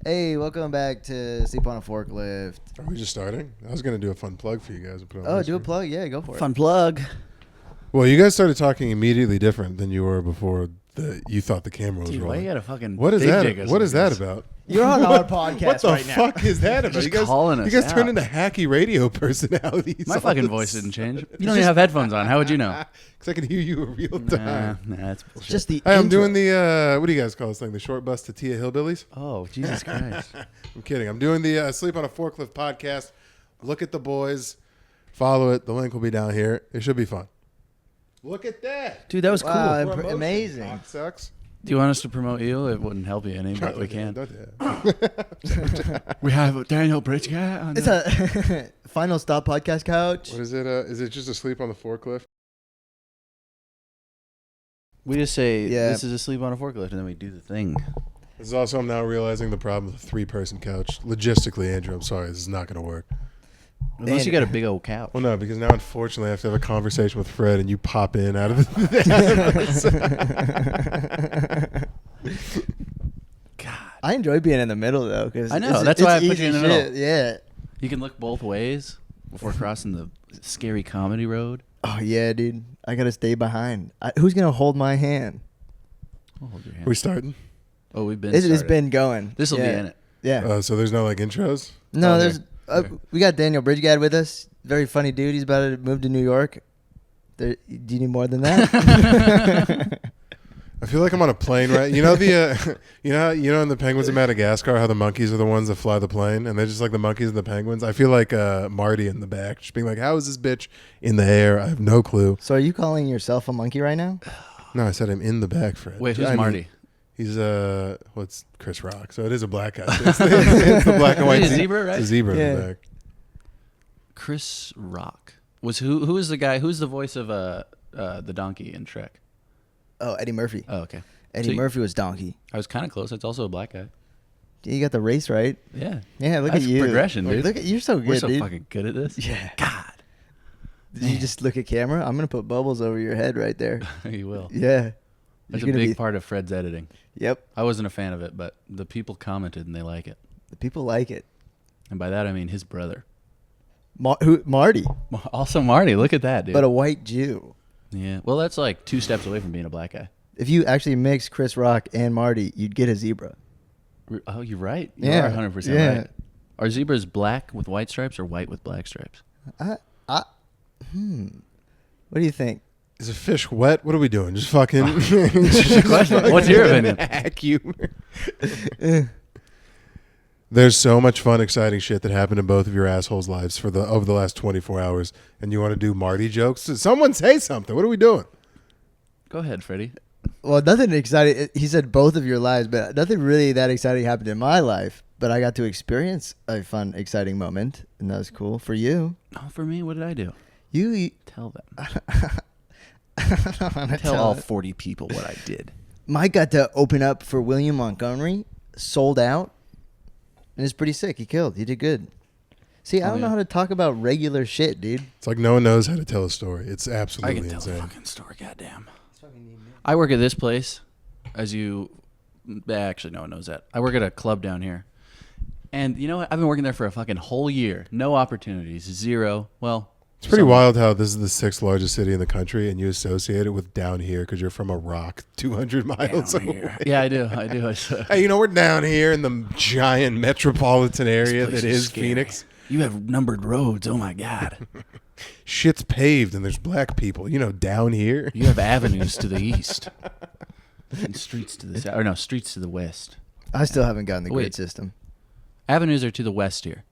Hey, welcome back to Sleep on a Forklift. Are we just starting? I was going to do a fun plug for you guys. And put on Do a plug. Yeah, go for it. Fun plug. Well, you guys started talking immediately different than you were before you thought the camera was Dude, why rolling. you gotta fucking What is big that? dig us What like is that this? about? You're on our podcast What the right now. fuck is that about? Just You guys, calling us you guys out. turned into hacky radio personalities. My all fucking of a voice sudden. didn't change. You don't even have headphones on. How would you know? Because I can hear you in real time. Nah, that's bullshit. Just the Hey, I'm intro. doing the, what do you guys call this thing? The short bus to Tia Hillbillies? Oh, Jesus Christ. I'm kidding. I'm doing the Sleep on a Forklift podcast. Look at the boys. Follow it. The link will be down here. It should be fun. Look at that. Dude, that was cool. Wow, Promotion, amazing. cocksucks. Do you want us to promote you? It wouldn't help you any, but we can. Don't do that. We have Daniel Bridge-Gatt on It's a final stop podcast couch. What is it? Is it just asleep on the forklift? We just say, Yeah. this is a sleep on a forklift, and then we do the thing. This is also, I'm now realizing the problem with a 3-person couch. Logistically, Andrew, I'm sorry, this is not going to work. Unless you got a big old couch. Well, no, because now, unfortunately, I have to have a conversation with Fred, and you pop in out of the. God. I enjoy being in the middle though, because I know, that's why I put you in the middle. Yeah. You can look both ways before crossing the scary comedy road. Oh yeah, dude. I gotta stay behind. Who's gonna hold my hand? I'll hold your hand. we starting? Oh, we've been It's started. been going. This will yeah. be in it. Yeah. So there's no like intros. No, Okay. there's. Okay. We got Daniel Bridge-Gatt with us. Very funny dude. He's about to move to New York. Do you need more than that? I feel like I'm on a plane, right? You know the, you know in the Penguins of Madagascar, how the monkeys are the ones that fly the plane, and they're just like the monkeys and the penguins. I feel like Marty in the back, just being like, "How is this bitch in the air? I have no clue." So are you calling yourself a monkey right now? No, I said I'm in the back, Fred. Wait, who's I mean, Marty? He's what's Chris Rock? So it is a black guy. It's the black and white Is he a zebra, right? It's a zebra in Yeah. the back. Chris Rock was who is the guy? Who's the voice of the donkey in Shrek? Oh, Eddie Murphy. Oh, okay. Eddie So Murphy was Donkey. I was kind of close. It's also a black guy. You got the race right. Yeah. Yeah, look That's at you. progression, dude. Look at you're so good, We're so dude. fucking good at this. Yeah. God. Did you just look at camera? I'm gonna put bubbles over your head right there. You will. Yeah. That's a You're gonna big be- part of Fred's editing. Yep. I wasn't a fan of it, but the people commented and they like it. The people like it. And by that I mean his brother. Marty, Also Marty. Look at that, dude. but a white Jew. yeah. Well, that's like 2 steps away from being a black guy. If you actually mix Chris Rock and Marty, you'd get a zebra. Oh, you're right. You Yeah. are 100% Yeah. right. Are zebras black with white stripes or white with black stripes? What do you think? Is a fish wet? What are we doing? Just fucking. What's your opinion? Hack humor. There's so much fun, exciting shit that happened in both of your assholes' lives over the last 24 hours, and you want to do Marty jokes? Someone say something. What are we doing? Go ahead, Freddie. Well, nothing exciting. He said both of your lives, but nothing really that exciting happened in my life. But I got to experience a fun, exciting moment, and that was cool for you. Oh, for me, what did I do? You Tell them. I don't wanna Tell all it. 40 people what I did. Mike got to open up for William Montgomery, sold out, and it's pretty sick. He killed. He did good. See, I Oh, don't know yeah. how to talk about regular shit, dude. It's like no one knows how to tell a story. It's I absolutely can tell the insane. fucking story, goddamn. I work at this place, actually, no one knows that. I work at a club down here. And you know what? I've been working there for a fucking whole year. No opportunities. 0. Well, It's pretty some- wild how this is the 6th largest city in the country, and you associate it with down here because you're from a rock 200 miles down away. here. Yeah, I do. It's, Hey, we're down here in the giant metropolitan area place that is is scary. Phoenix. You have numbered roads. Oh, my God. Shit's paved, and there's black people. Down here. You have avenues to the east. And streets to the south. Or no, streets to the west. I still haven't gotten the Wait. grid system. Avenues are to the west here.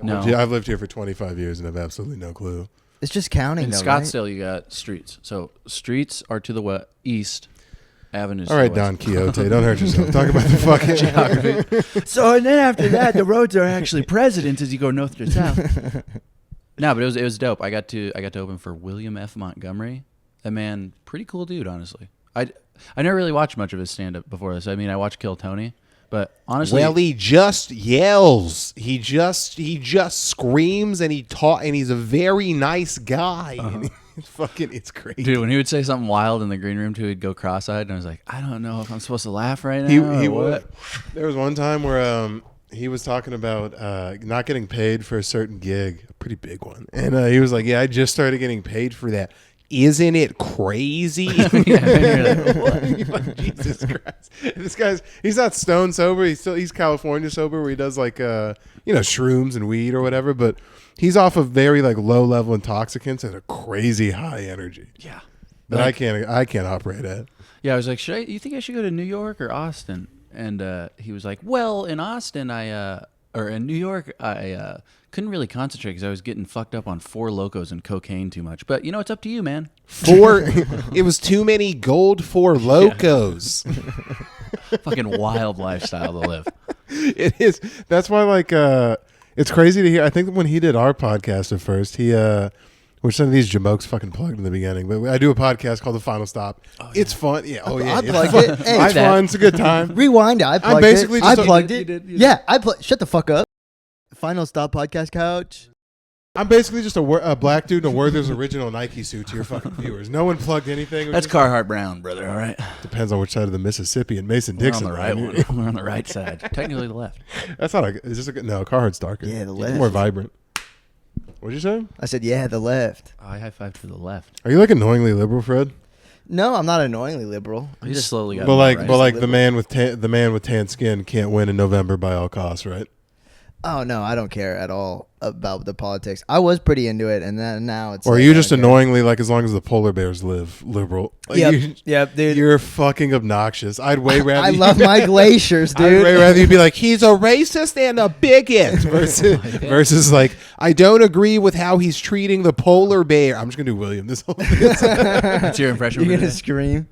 No. I've lived here for 25 years and have absolutely no clue. It's just counting, In though, right? Scottsdale, you got streets. So streets are to the east. Avenues All to right, the Don west. Quixote, don't hurt yourself. Talk about the fucking Geography. So and then after that, the roads are actually presidents as you go north to south. No, but it was dope. I got to open for William F. Montgomery. That man, pretty cool dude, honestly. I never really watched much of his stand up before this. I mean, I watched Kill Tony, But honestly, Well, he just yells. He just screams, and he's a very nice guy. And it's great. dude, when he would say something wild in the green room too, he'd go cross-eyed, and I was like, I don't know if I'm supposed to laugh right now. He or would. what. There was one time where he was talking about not getting paid for a certain gig, a pretty big one, and he was like, "Yeah, I just started getting paid for that. Isn't it crazy?" Like, Jesus Christ! He's not stone sober. He's California sober, where he does like shrooms and weed or whatever. But he's off of very like low level intoxicants and a crazy high energy. Yeah. That I can't operate at. Yeah, I was like, you think I should go to New York or Austin? And he was like, well, in Austin, or in New York, I couldn't really concentrate because I was getting fucked up on 4 Locos and cocaine too much. But, it's up to you, man. It was too many gold 4 Locos. Fucking wild lifestyle to live. It is. That's why, like, it's crazy to hear. I think when he did our podcast at first, which some of these jamokes fucking plugged in the beginning, but I do a podcast called The Final Stop. Oh, yeah. It's fun. Yeah. Oh, yeah. I plugged it. Hey, it's fun. It's a good time. Rewind it. I plugged basically it. I just plugged you it. did. Yeah. Shut the fuck up. Final Stop podcast couch. I'm basically just a black dude in a Werther's original Nike suit to your fucking viewers. No one plugged anything. That's Carhartt Brown, brother, all right? Depends on which side of the Mississippi and Mason We're Dixon. on the right one. We're on the right side. Technically the left. That's not is this no, Carhartt's darker. Yeah, the It's left. more vibrant. What'd you say? I said, yeah, the left. Oh, I high-fived to the left. Are you like annoyingly liberal, Fred? No, I'm not annoyingly liberal. I just slowly got But more like, right. but like the man with tan skin can't win in November by all costs, right? Oh, no, I don't care at all about the politics. I was pretty into it, and then now it's Or like, are you I just don't care. annoyingly like as long as the polar bears live, liberal? Like, Yep, dude. You're fucking obnoxious. I'd way rather. I love my glaciers, I'd dude. way rather you be like, he's a racist and a bigot versus like, I don't agree with how he's treating the polar bear. I'm just gonna do William this whole thing. What's your impression You're of going it? to scream.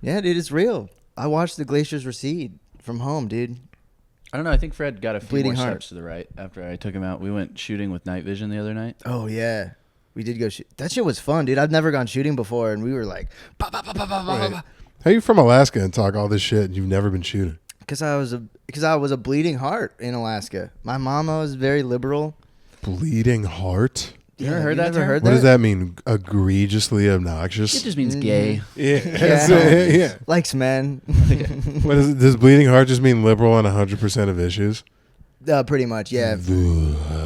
Yeah, dude, it's real. I watched the glaciers recede from home, dude. I don't know. I think Fred got a few Bleeding more heart. steps to the right after I took him out. We went shooting with night vision the other night. Oh, yeah. We did go shoot. That shit was fun, dude. I've never gone shooting before, and we were like, Right. How you from Alaska and talk all this shit and you've never been shooting? because I was a bleeding heart in Alaska. My mama was very liberal. Bleeding heart? You ever heard that never term? heard What that? does that mean? Egregiously obnoxious? It just means gay. Yeah. Yeah. Likes men. What is it? Does bleeding heart just mean liberal on 100% of issues? Pretty much, yeah.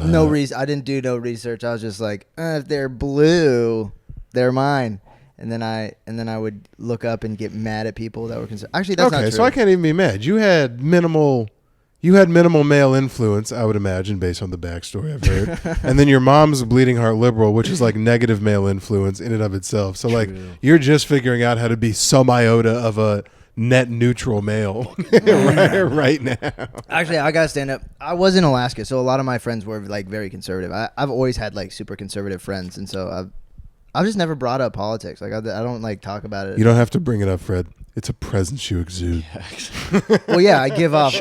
No reason. I didn't do no research. I was just like, if they're blue, they're mine. And then I would look up and get mad at people that were concerned. Actually, that's not Okay, true. so I can't even be mad. You had minimal male influence, I would imagine, based on the backstory I've heard. And then your mom's a bleeding heart liberal, which is like negative male influence in and of itself. So like you're just figuring out how to be some iota of a net neutral male right now. Actually, I gotta stand up. I was in Alaska, so a lot of my friends were like very conservative. I've always had like super conservative friends, and so I've just never brought up politics. Like I don't like talk about it. You don't have to bring it up, Fred. It's a presence you exude. Well, yeah, I give off.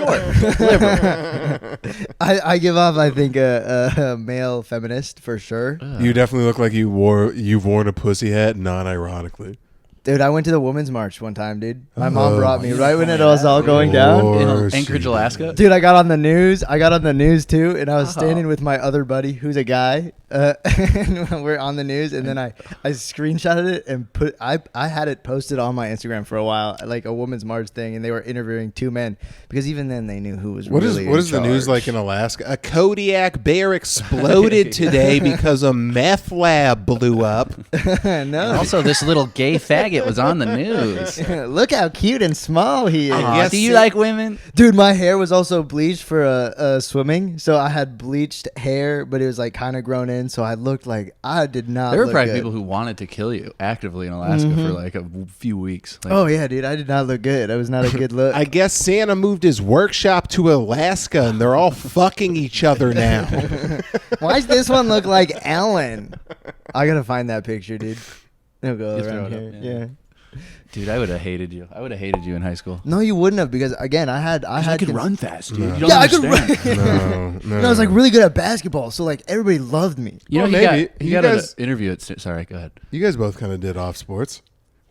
I give off. I think a male feminist for sure. You definitely look like you've worn a pussy hat non-ironically. Dude, I went to the Women's March one time, dude. My mom brought me right when it was all going down. Lord. In Anchorage, Alaska. Dude, I got on the news. Too, and I was standing with my other buddy, who's a guy, and we're on the news. And then I screenshotted it and I had it posted on my Instagram for a while, like a Women's March thing, and they were interviewing 2 men because even then they knew who was What really is the news like in Alaska? A Kodiak bear exploded today because a meth lab blew up. No, Also, this little gay faggot was on the news. look how cute and small he is. Aw, Yes, do you it- like women? Dude, my hair was also bleached for swimming, so I had bleached hair, but it was like kind of grown in, so I looked like I did not. There were look probably good. people who wanted to kill you actively in Alaska for like a few weeks. Like, Oh yeah, dude, I did not look good. I was not a good look. I guess Santa moved his workshop to Alaska and they're all fucking each other now. Why does this one look like Ellen? I gotta find that picture, dude. It'll go You throw around it here. up, Yeah. yeah. Dude, I would have hated you. I would have hated you in high school. No, you wouldn't have because again, I had fast, dude. No. You don't Yeah, I could understand. run. No. And I was like really good at basketball, so like everybody loved me. You know, Well, he maybe. got, he You got guys- an interview at... Sorry, go ahead. You guys both kind of did off sports.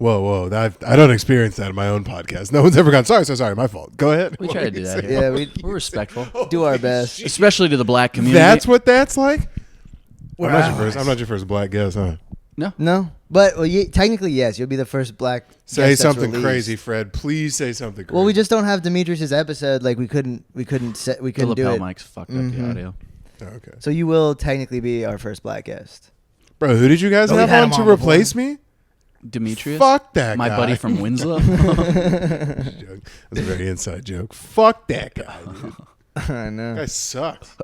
Whoa! I don't experience that in my own podcast. No one's ever gone. Sorry, my fault. Go ahead. We try to do that. Yeah, We're respectful, do our best. especially to the black community. That's what that's like. We're I'm not your first black guest, huh? No, but technically yes, you'll be the first black. Say guest that's something released. crazy, Fred. Please say something crazy. Well, we just don't have Demetrius's episode. Like we couldn't The do lapel it. mics fucked up the audio. Oh, okay. So you will technically be our first black guest. Bro, who did you guys Oh, we've have had on him to on replace me? Demetrius, Fuck that my guy. buddy from Winslow. Joke. That's a very inside joke. Fuck that guy, dude. I know. That guy sucks.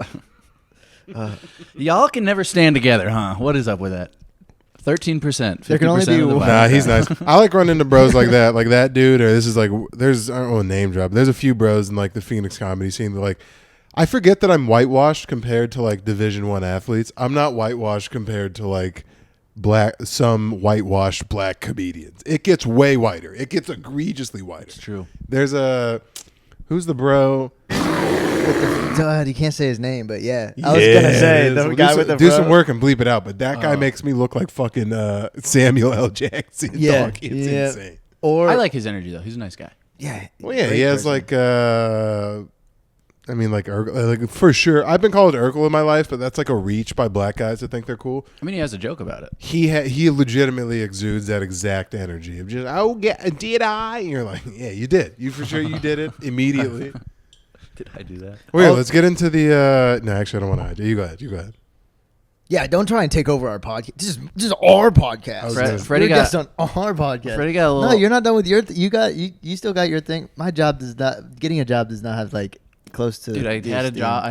Y'all can never stand together, huh? What is up with that? 13%. There can only 50% be of the one. vibe. Nah, he's nice. I like running into bros like that dude. Or this is like, there's, I don't know, name drop. There's a few bros in like the Phoenix comedy scene that like, I forget that I'm whitewashed compared to like Division I athletes. I'm not whitewashed compared to like some whitewashed black comedians. It gets way whiter. It gets egregiously whiter. It's true. There's who's the bro? You can't say his name, but yeah, I was gonna say the guy with the do bro. some work and bleep it out. But that guy makes me look like fucking Samuel L. Jackson. Yeah, Dog. It's yeah. insane. Or I like his energy though. He's a nice guy. yeah, Well, yeah, great he has person. like I mean, like for sure. I've been called Urkel in my life, but that's like a reach by black guys that think they're cool. I mean, he has a joke about it. He legitimately exudes that exact energy of just, oh, did I? And you're like, yeah, you did. You for sure you did it immediately. Did I do that? Wait, let's get into the. No, actually, I don't want to. You go ahead. Yeah, don't try and take over our podcast. This is our podcast. Freddie You're a got- guest on our podcast. Freddie got a little. No, you're not done with your. You still got your thing. My job does not. Getting a job does not have like close to. Dude, I the had a esteem. job. I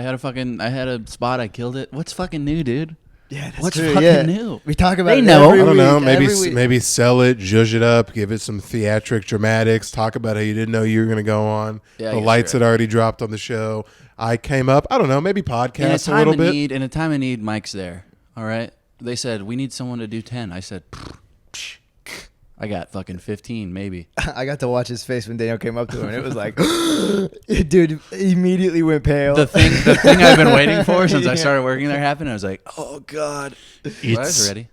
had a spot. I killed it. What's fucking new, dude? Yeah, that's What's true. fucking yeah. new? We talk about They it know. every I don't know. week, Maybe every week. maybe sell it, zhuzh it up, give it some theatric dramatics. Talk about how you didn't know you were going to go on. Yeah, I The guess lights you're had already dropped on the show. I came up. I don't know. Maybe In a podcast a time little of bit. need, in a time of need, Mike's there. All right. They said we need someone to do 10. I said, I got fucking 15, maybe. I got to watch his face when Daniel came up to him, and it was like, dude, immediately went pale. The thing I've been waiting for since I Yeah. started working there happened. I was like, oh god, I was ready.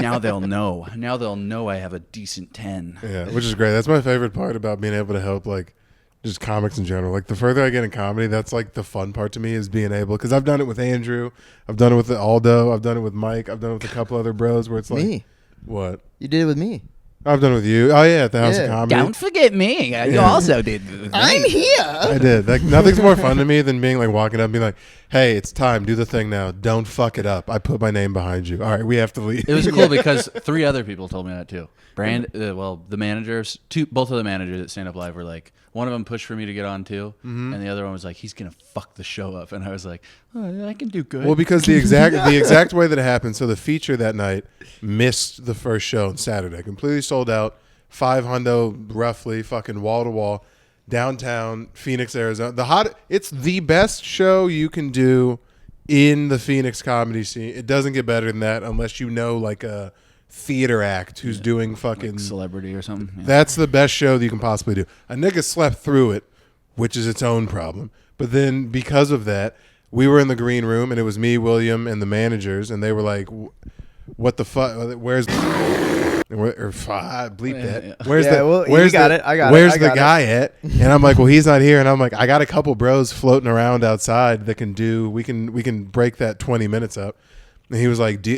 Now they'll know. Now they'll know I have a decent 10. Yeah, which is great. That's my favorite part about being able to help, like, just comics in general. Like, the further I get in comedy, that's like the fun part to me is being able, because I've done it with Andrew, I've done it with Aldo, I've done it with Mike, I've done it with a couple other bros where it's like, Me. what? You did it with me. I've done it with you. Oh yeah, at the House Yeah. of Comedy. Don't forget me. You also did. With I'm me. here. I did. Like, nothing's more fun to me than being like walking up and being like, "Hey, it's time. Do the thing now. Don't fuck it up. I put my name behind you. All right, we have to leave." It was cool because 3 other people told me that too. The managers, both of the managers at Stand Up Live were like, one of them pushed for me to get on too, and the other one was like, he's gonna fuck the show up, and I was like, oh, I can do good. Well, because the exact way that it happened. So the feature that night missed the first show on Saturday. Completely sold out. 500 roughly, fucking wall to wall, downtown Phoenix, Arizona. It's the best show you can do in the Phoenix comedy scene. It doesn't get better than that unless you know like a theater act who's doing fucking like celebrity or something. Yeah. That's the best show that you can possibly do. A nigga slept through it, which is its own problem. But then because of that, we were in the green room and it was me, William, and the managers, and they were like, "What the fuck? Where's?" Bleep that. Yeah. Where's Yeah, the? well, you Where's got the? it. I got it. Where's I the got it. guy at? And I'm like, well, he's not here. And I'm like, I got a couple bros floating around outside that can do. We can break that 20 minutes up. And he was like, do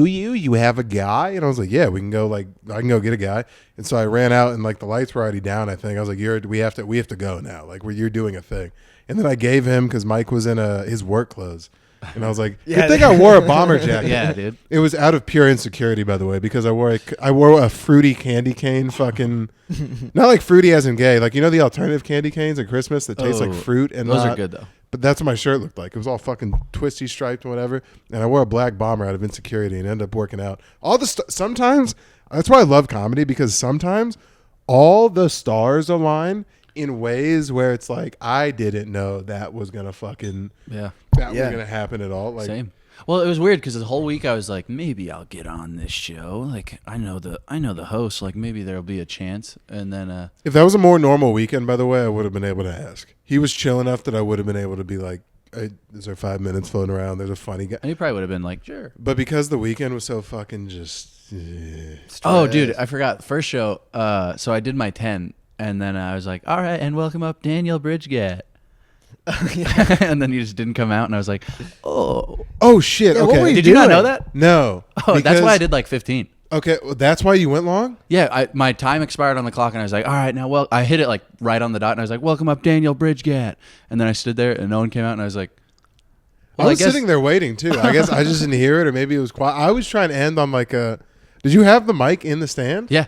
you? You have a guy? And I was like, yeah, we can go. Like, I can go get a guy. And so I ran out, and like the lights were already down. I think I was like, we have to go now. Like, you're doing a thing. And then I gave him because Mike was in his work clothes. And I was like, Yeah. good thing I wore a bomber jacket. Yeah, dude. It was out of pure insecurity, by the way, because I wore a fruity candy cane, fucking not like fruity as in gay, like, you know the alternative candy canes at Christmas that taste like fruit, and Those not, are good though. But that's what my shirt looked like. It was all fucking twisty striped and whatever. And I wore a black bomber out of insecurity and ended up working out. Sometimes that's why I love comedy, because sometimes all the stars align in ways where it's like, I didn't know that was gonna fucking Yeah. was gonna happen at all. Like, Same. Well, it was weird because the whole week I was like, maybe I'll get on this show. Like, I know the host. Like, maybe there'll be a chance. And then, if that was a more normal weekend, by the way, I would have been able to ask. He was chill enough that I would have been able to be like, is there 5 minutes floating around? There's a funny guy. And he probably would have been like, sure. But because the weekend was so fucking just. Oh, dude, I forgot. First show, so I did my 10, and then I was like, all right, and welcome up Daniel Bridge-Gatt. And then he just didn't come out, and I was like, oh shit. Yeah, okay. what were you Did you not doing? know that? No. Oh, that's why I because- did like 15. Okay, well, that's why you went long? Yeah, my time expired on the clock, and I was like, all right, now, well, I hit it like right on the dot, and I was like, welcome up Daniel Bridge-Gatt. And then I stood there, and no one came out, and I was like, well, I was sitting there waiting too. I guess I just didn't hear it, or maybe it was quiet. I was trying to end on like a. Did you have the mic in the stand? Yeah.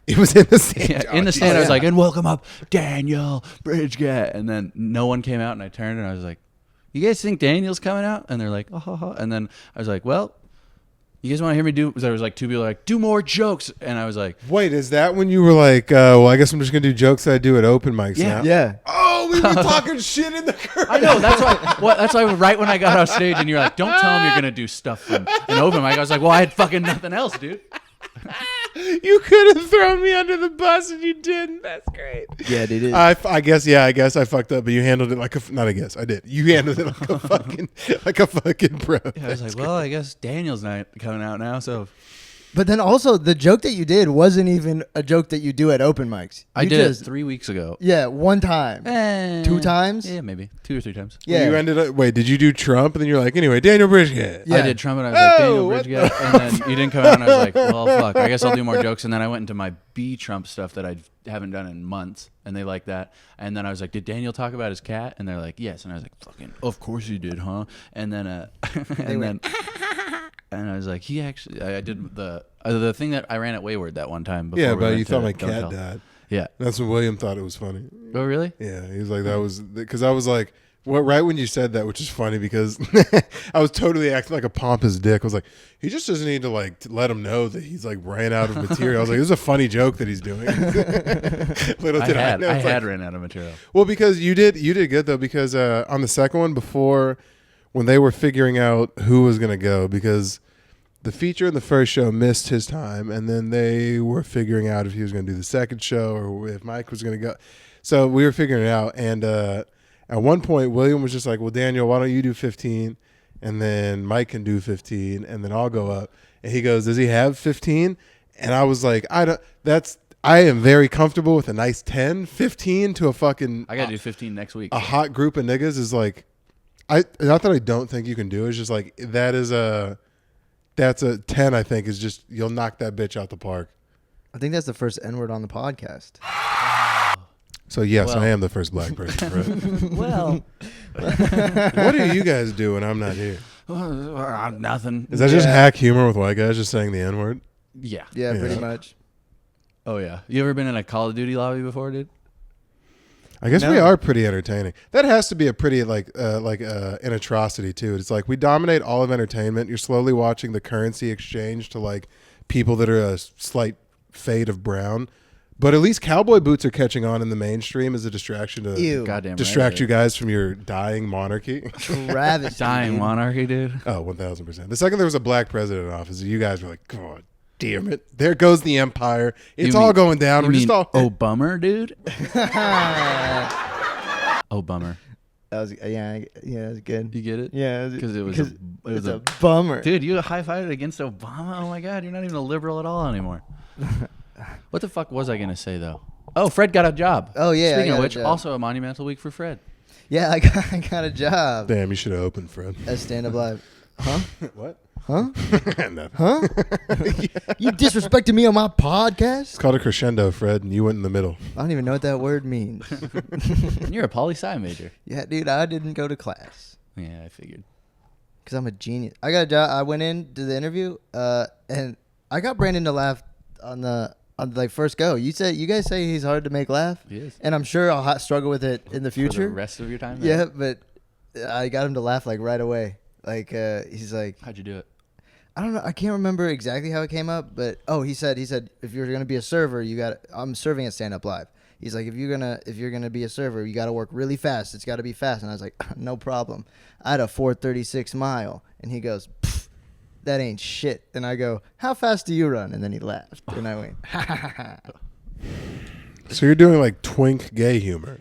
It was in the stand. Yeah, in the stand, I was like, and welcome up Daniel Bridge-Gatt. And then no one came out, and I turned, and I was like, you guys think Daniel's coming out? And they're like, oh, ha, ha. And then I was like, well, you guys want to hear me do? Because there was like two people like, do more jokes. And I was like, Wait, is that when you were like, well, I guess I'm just going to do jokes that I do at open mics Yeah. now? Yeah. Oh, we were talking shit in the curtain. I know, that's why. That's why. Right when I got off stage, and you're like, "Don't tell him you're gonna do stuff from an open mic." I was like, "Well, I had fucking nothing else, dude." You could have thrown me under the bus and you didn't. That's great. Yeah, dude. I guess I fucked up, but you handled it like a. Not I guess I did. You handled it like a fucking pro. I was like, "Well, I guess Daniel's not coming out now." So But then also the joke that you did wasn't even a joke that you do at open mics. I You did just, it 3 weeks ago. Yeah, one time. 2 times? Yeah, maybe 2 or 3 times. Yeah. You ended up. Wait, did you do Trump? And then you're like, anyway, Daniel Bridge-Gatt. Yeah. I did Trump, and I was like, Daniel what Bridge-Gatt, and then you didn't come out, and I was like, well, fuck, I guess I'll do more jokes. And then I went into my B Trump stuff that I haven't done in months, and they like that. And then I was like, did Daniel talk about his cat? And they're like, yes. And I was like, fucking, of course he did, huh? And then, and I was like, he actually, I did the thing that I ran at Wayward that one time. Before Yeah, we but went you to thought my Don't cat Tell. died. Yeah. That's when William thought it was funny. Oh, really? Yeah, he was like, that was because I was like, well, right when you said that, which is funny because I was totally acting like a pompous dick. I was like, he just doesn't need to like to let him know that he's like ran out of material. I was like, this is a funny joke that he's doing. Little I did had know, it's like- ran out of material. well, because you did good though, because on the second one before when they were figuring out who was gonna go, because the feature in the first show missed his time, and then they were figuring out if he was gonna do the second show or if Mike was gonna go. So we were figuring it out, and at one point William was just like, well, Daniel, why don't you do 15, and then Mike can do 15, and then I'll go up. And he goes, does he have 15? And I was like, I am very comfortable with a nice 10. 15 to a fucking I got to do 15 next week. a hot group of niggas is like, not that I don't think you can do it, it's just like that's a 10. I think is just, you'll knock that bitch out the park. I think that's the first N-word on the podcast. So yes, Well. I am the first black person. Right? Well, What do you guys do when I'm not here? nothing. Is that just Yeah. hack humor with white guys just saying the N word? Yeah. Yeah, Yeah. pretty much. Oh, yeah. You ever been in a Call of Duty lobby before, dude? I guess No. we are pretty entertaining. That has to be a pretty an atrocity too. It's like we dominate all of entertainment. You're slowly watching the currency exchange to like people that are a slight fade of brown. But at least cowboy boots are catching on in the mainstream as a distraction to Ew. Goddamn distract right, you guys from your dying monarchy. Travesty. Dying dude. monarchy, dude. Oh, 1,000%. The second there was a black president in office, you guys were like, God damn it. There goes the empire. It's You all mean- going down. You We're mean just all. oh bummer, dude? Oh bummer. That was that was good. You get it? Yeah, Because it was it's a bummer. dude. You high-fived against Obama. Oh my God, you're not even a liberal at all anymore. What the fuck was I gonna say though? Oh, Fred got a job. Oh, yeah, I Speaking got of a which, job. also a monumental week for Fred. Yeah, I got a job Damn, you should have opened, Fred. as stand-up live. Huh? What? Huh? Nothing. Huh? You disrespected me on my podcast? It's called a crescendo, Fred, and you went in the middle. I don't even know what that word means. And you're a poli-sci major. Yeah, dude, I didn't go to class Yeah, I figured. because I'm a genius. I got a job. I went in to the interview, and I got Brandon to laugh on the first go. You guys say he's hard to make laugh, He is. and I'm sure I'll struggle with it in the For future. the rest of your time. there? Yeah, but I got him to laugh like right away. Like he's like, How'd you do it? I don't know. I can't remember exactly how it came up, but he said if you're gonna be a server, I'm serving at Stand Up Live. He's like, if you're gonna be a server, you got to work really fast. It's got to be fast. And I was like, no problem. I had a 4:36 mile, and he goes, that ain't shit. And I go, how fast do you run? And then he laughed, and I went, ha ha ha. So you're doing like twink gay humor.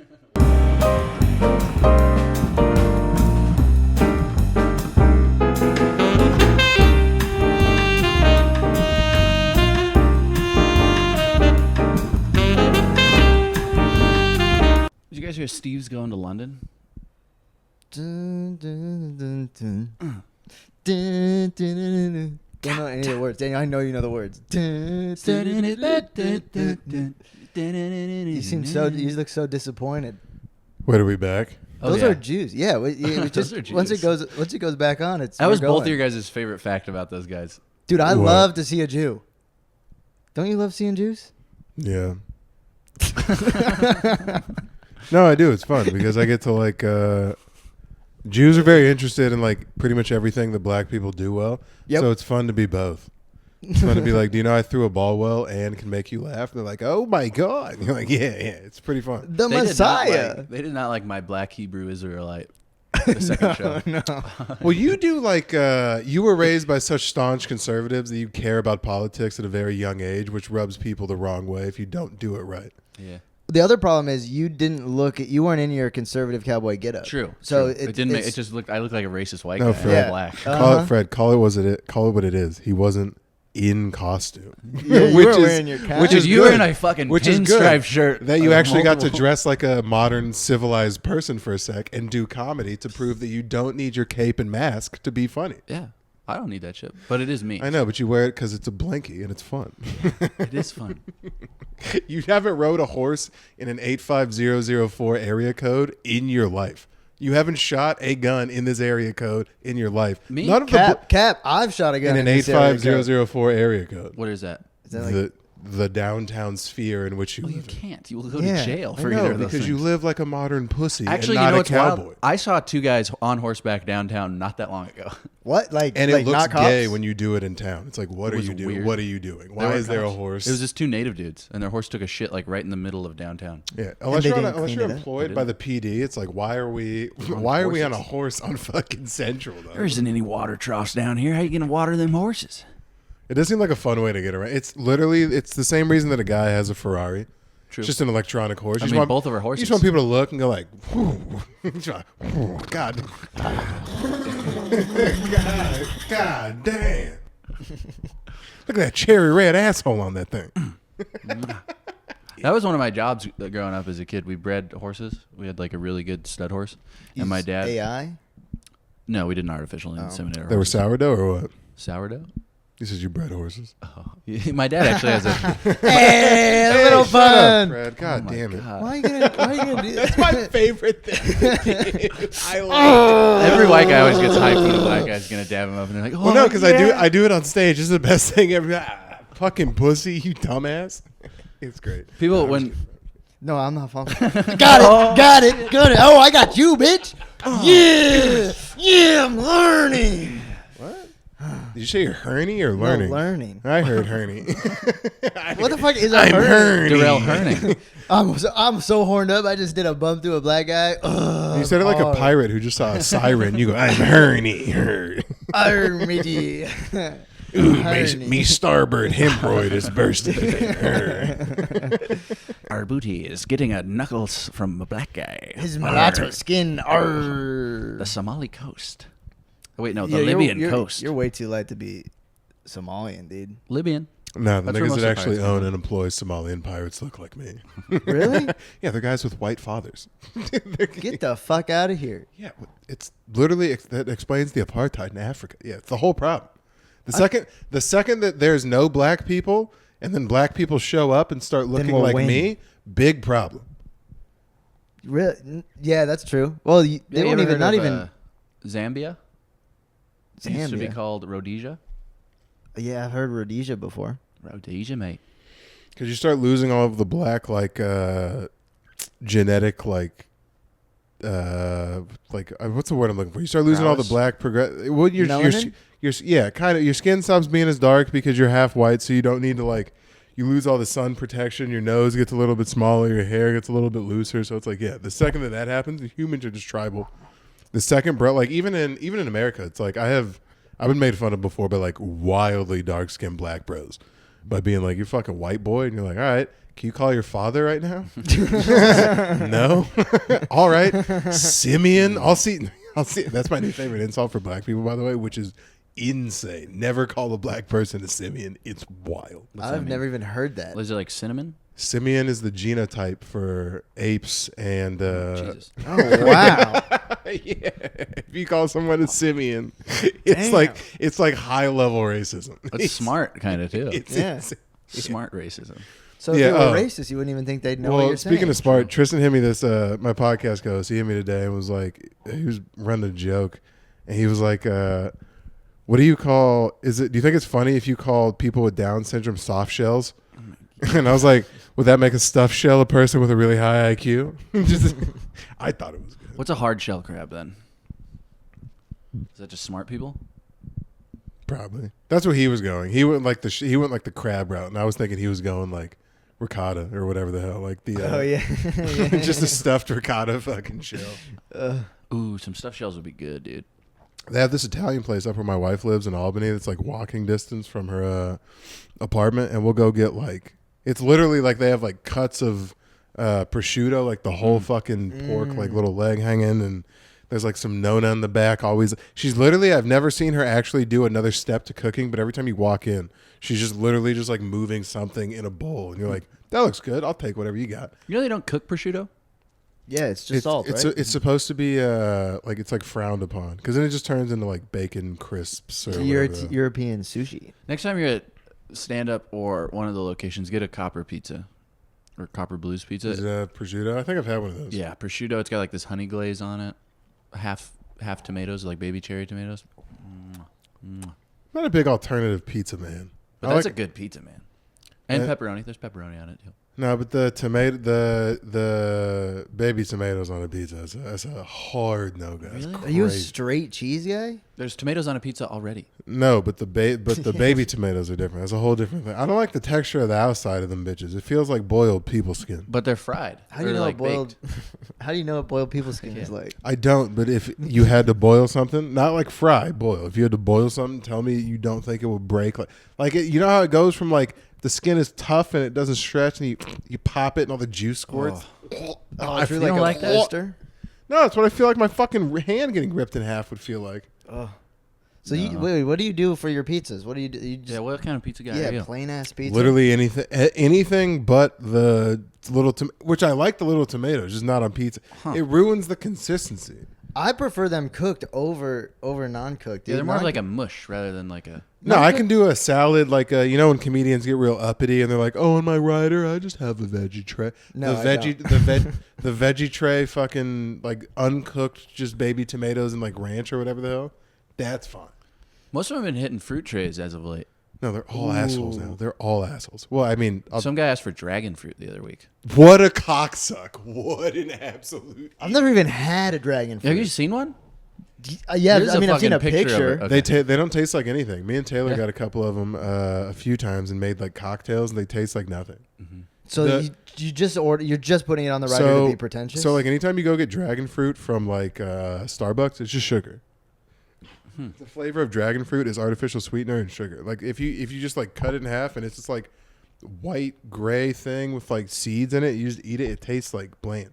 Steve's going to London? Dun, dun, dun, dun. Dun, dun, dun, dun. Don't know any of the words. Daniel, I know you know the words. Dun, dun, dun, dun, dun. You look so disappointed. Wait, are we back? Those are Jews. Yeah, Those are Jews. once it goes back on, it's. That was both of your guys' favorite fact about those guys. Dude, I What? love to see a Jew. Don't you love seeing Jews? Yeah. No, I do. It's fun because I get to like. Jews are very interested in like pretty much everything that black people do well. Yep. So it's fun to be both. It's fun to be like, do you know I threw a ball well and can make you laugh? And they're like, oh my God. And you're like, yeah. It's pretty fun. The Messiah. They did not like my Black Hebrew Israelite. The second show. No. Well, you do like, you were raised by such staunch conservatives that you care about politics at a very young age, which rubs people the wrong way if you don't do it right. Yeah. The other problem is you weren't in your conservative cowboy getup. True. So true. It didn't make it just looked. I looked like a racist white No, guy. Fred. I'm black. Call it Fred. Call it what it is. He wasn't in costume. Yeah, you Which were is- wearing your cap. which is you were good. in a fucking Which is pinstripe good. shirt. That you actually got to Multiple- dress like a modern civilized person for a sec and do comedy to prove that you don't need your cape and mask to be funny. Yeah. I don't need that shit, but it is me. I know, but you wear it because it's a blankie and it's fun. It is fun. You haven't rode a horse in an 85004 area code in your life. You haven't shot a gun in this area code in your life. Me? None of Cap. I've shot a gun in an this area code. 85004 area code. What is that? Is that like, The downtown sphere in which you Well, you live. can't. You will go Yeah, to jail I for know, either of those because you things. live like a modern pussy Actually, and you not know a what's cowboy. wild? I saw two guys on horseback downtown not that long ago. what? Like, And like it looks not cops? gay when you do it in town. It's like, what It are was you doing? weird. What are you doing? They Why weren't is there a cops. horse? It was just two native dudes, and their horse took a shit like right in the middle of downtown. Yeah, unless they you're, didn't unless clean you're it up? employed by the PD, it's like, why are we on a horse on fucking Central though? There isn't any water troughs down here. How you gonna water them horses? It does seem like a fun way to get around. It's the same reason that a guy has a Ferrari. True. It's just an electronic horse. I You just mean, want- both of our horses. You just want people to look and go like, whew. God. God damn. Look at that cherry red asshole on that thing. That was one of my jobs growing up as a kid. We bred horses. We had like a really good stud horse, and my dad. AI. No, we didn't artificial inseminate. They were sourdough or what? sourdough. You said you bred horses. My dad actually has a. Hey, a little Shut up, fun. Fred. God Oh my damn it. God. Why are you gonna do that? That's my favorite thing. I love Every white guy always gets hyped when a black guy's gonna dab him up, and they're like, "Oh, Well, no, because yeah. I do it on stage. This is the best thing ever. Fucking pussy, you dumbass. It's great. People No, I'm when just kidding. No, I'm not fun. Got it. Oh, I got you, bitch. Yeah, I'm learning. What? Did you say you're herny or learning? No, learning. I heard herny. What the fuck is a I'm herny? herny. Darrell Herning. I'm so horned up. I just did a bump to a black guy. Ugh, You said it like a hard. pirate who just saw a siren. You go, I'm herny. Hermity. Ooh, Herny. me starboard hemorrhoid is bursting. Our booty is getting a knuckles from a black guy. His mulatto skin. The Somali coast. Oh, wait, no, the Yeah, Libyan coast. You're way too light to be Somalian, dude. Libyan. No, the That's where niggas most that of actually pirates come own from. and employ Somalian pirates look like me. Really? Yeah, they're guys with white fathers. Get the fuck out of here. Yeah, it's literally that explains the apartheid in Africa. Yeah, it's the whole problem. The second that there's no black people and then black people show up and start looking we'll like win. me, big problem. Really? Yeah, that's true. Well, they You won't ever even. heard Not of, even. Zambia. It used to be Zambia. called Rhodesia. Yeah, I've heard Rhodesia before. Rhodesia, mate. Because you start losing all of the black, like, genetic, what's the word I'm looking for? You start losing all the Prowess? black well, Melanin? yeah, kind of. Your skin stops being as dark because you're half white, so you don't need to you lose all the sun protection. Your nose gets a little bit smaller. Your hair gets a little bit looser. So it's like, yeah, the second that happens, humans are just tribal. The second, bro, like even in America, it's like I've been made fun of before by like wildly dark skinned black bros by being like, you're fucking white boy, and you're like, all right, can you call your father right now? No. All right, Simeon. I'll see. That's my new favorite insult for black people, by the way, which is insane. Never call a black person a Simeon. It's wild. What's that I've mean? never even heard that. Is it like cinnamon? Simian is the genotype for apes and Jesus. Oh wow. yeah. If you call someone a simian, it's like high level racism. That's smart, kind of too. Yeah. Smart racism. So if Yeah, they were racist, you wouldn't even think they'd know what you're saying. Speaking of smart, Tristan hit me this my podcast host. He hit me today and was like, he was running a joke, and he was like, "What do you call? Do you think it's funny if you called people with Down syndrome soft shells?" And I was like, "Would that make a stuffed shell a person with a really high IQ?" I thought it was good. What's a hard shell crab then? Is that just smart people? Probably. That's where he was going. He went like the crab route, and I was thinking he was going like ricotta or whatever the hell, like the just a stuffed ricotta fucking shell. Ooh, some stuffed shells would be good, dude. They have this Italian place up where my wife lives in Albany that's like walking distance from her apartment, and we'll go get like, it's literally like they have like cuts of prosciutto, like the whole fucking pork, like little leg hanging, and there's like some Nona in the back. Always, she's literally, I've never seen her actually do another step to cooking, but every time you walk in, she's just literally just like moving something in a bowl, and you're like, that looks good. I'll take whatever you got. You know they don't cook prosciutto? Yeah, it's just salt, right? It's supposed to be like, it's like frowned upon, because then it just turns into like bacon crisps or European sushi. Next time you're at stand up or one of the locations, get a Copper pizza or Copper Blues pizza. Is prosciutto? I think I've had one of those. Yeah, prosciutto. It's got like this honey glaze on it. Half tomatoes, like baby cherry tomatoes. I'm not a big alternative pizza man. But that's a good pizza, man. And pepperoni. There's pepperoni on it too. No, but the baby tomatoes on a pizza, that's a hard no-go. Really? Are you a straight cheese guy? There's tomatoes on a pizza already. No, but the baby tomatoes are different. That's a whole different thing. I don't like the texture of the outside of them bitches. It feels like boiled people skin. But they're fried. How do you know what boiled? How do you know what boiled people skin is like? I don't, but if you had to boil something, not like fry, boil. If you had to boil something, tell me you don't think it would break. You know how it goes from like the skin is tough and it doesn't stretch, and you pop it and all the juice squirts. I feel like a oyster. No, that's what I feel like my fucking hand getting ripped in half would feel like. So wait, what do you do for your pizzas? What do you do? You just, what kind of pizza guy are you? Plain ass pizza. Literally anything but the little which I like the little tomatoes, just not on pizza. It ruins the consistency. I prefer them cooked over non-cooked. Yeah, they're more like a mush rather than like a. No, I can do a salad like you know when comedians get real uppity and they're like, "Oh, on my rider, I just have a veggie tray." No, the veggie tray, fucking like uncooked, just baby tomatoes and like ranch or whatever the hell. That's fine. Most of them have been hitting fruit trays as of late. No, they're all assholes now. They're all assholes. Well, I mean, some guy asked for dragon fruit the other week. What a cocksuck! What an absolute. I've never even had a dragon fruit. Have you seen one? Yeah, I mean, I've seen a picture. Okay. They don't taste like anything. Me and Taylor got a couple of them a few times and made like cocktails, and they taste like nothing. Mm-hmm. So you just order. You're just putting it on the rider to be pretentious. So like anytime you go get dragon fruit from like Starbucks, it's just sugar. The flavor of dragon fruit is artificial sweetener and sugar. Like if you just like cut it in half and it's just like white gray thing with like seeds in it, you just eat it. It tastes like bland.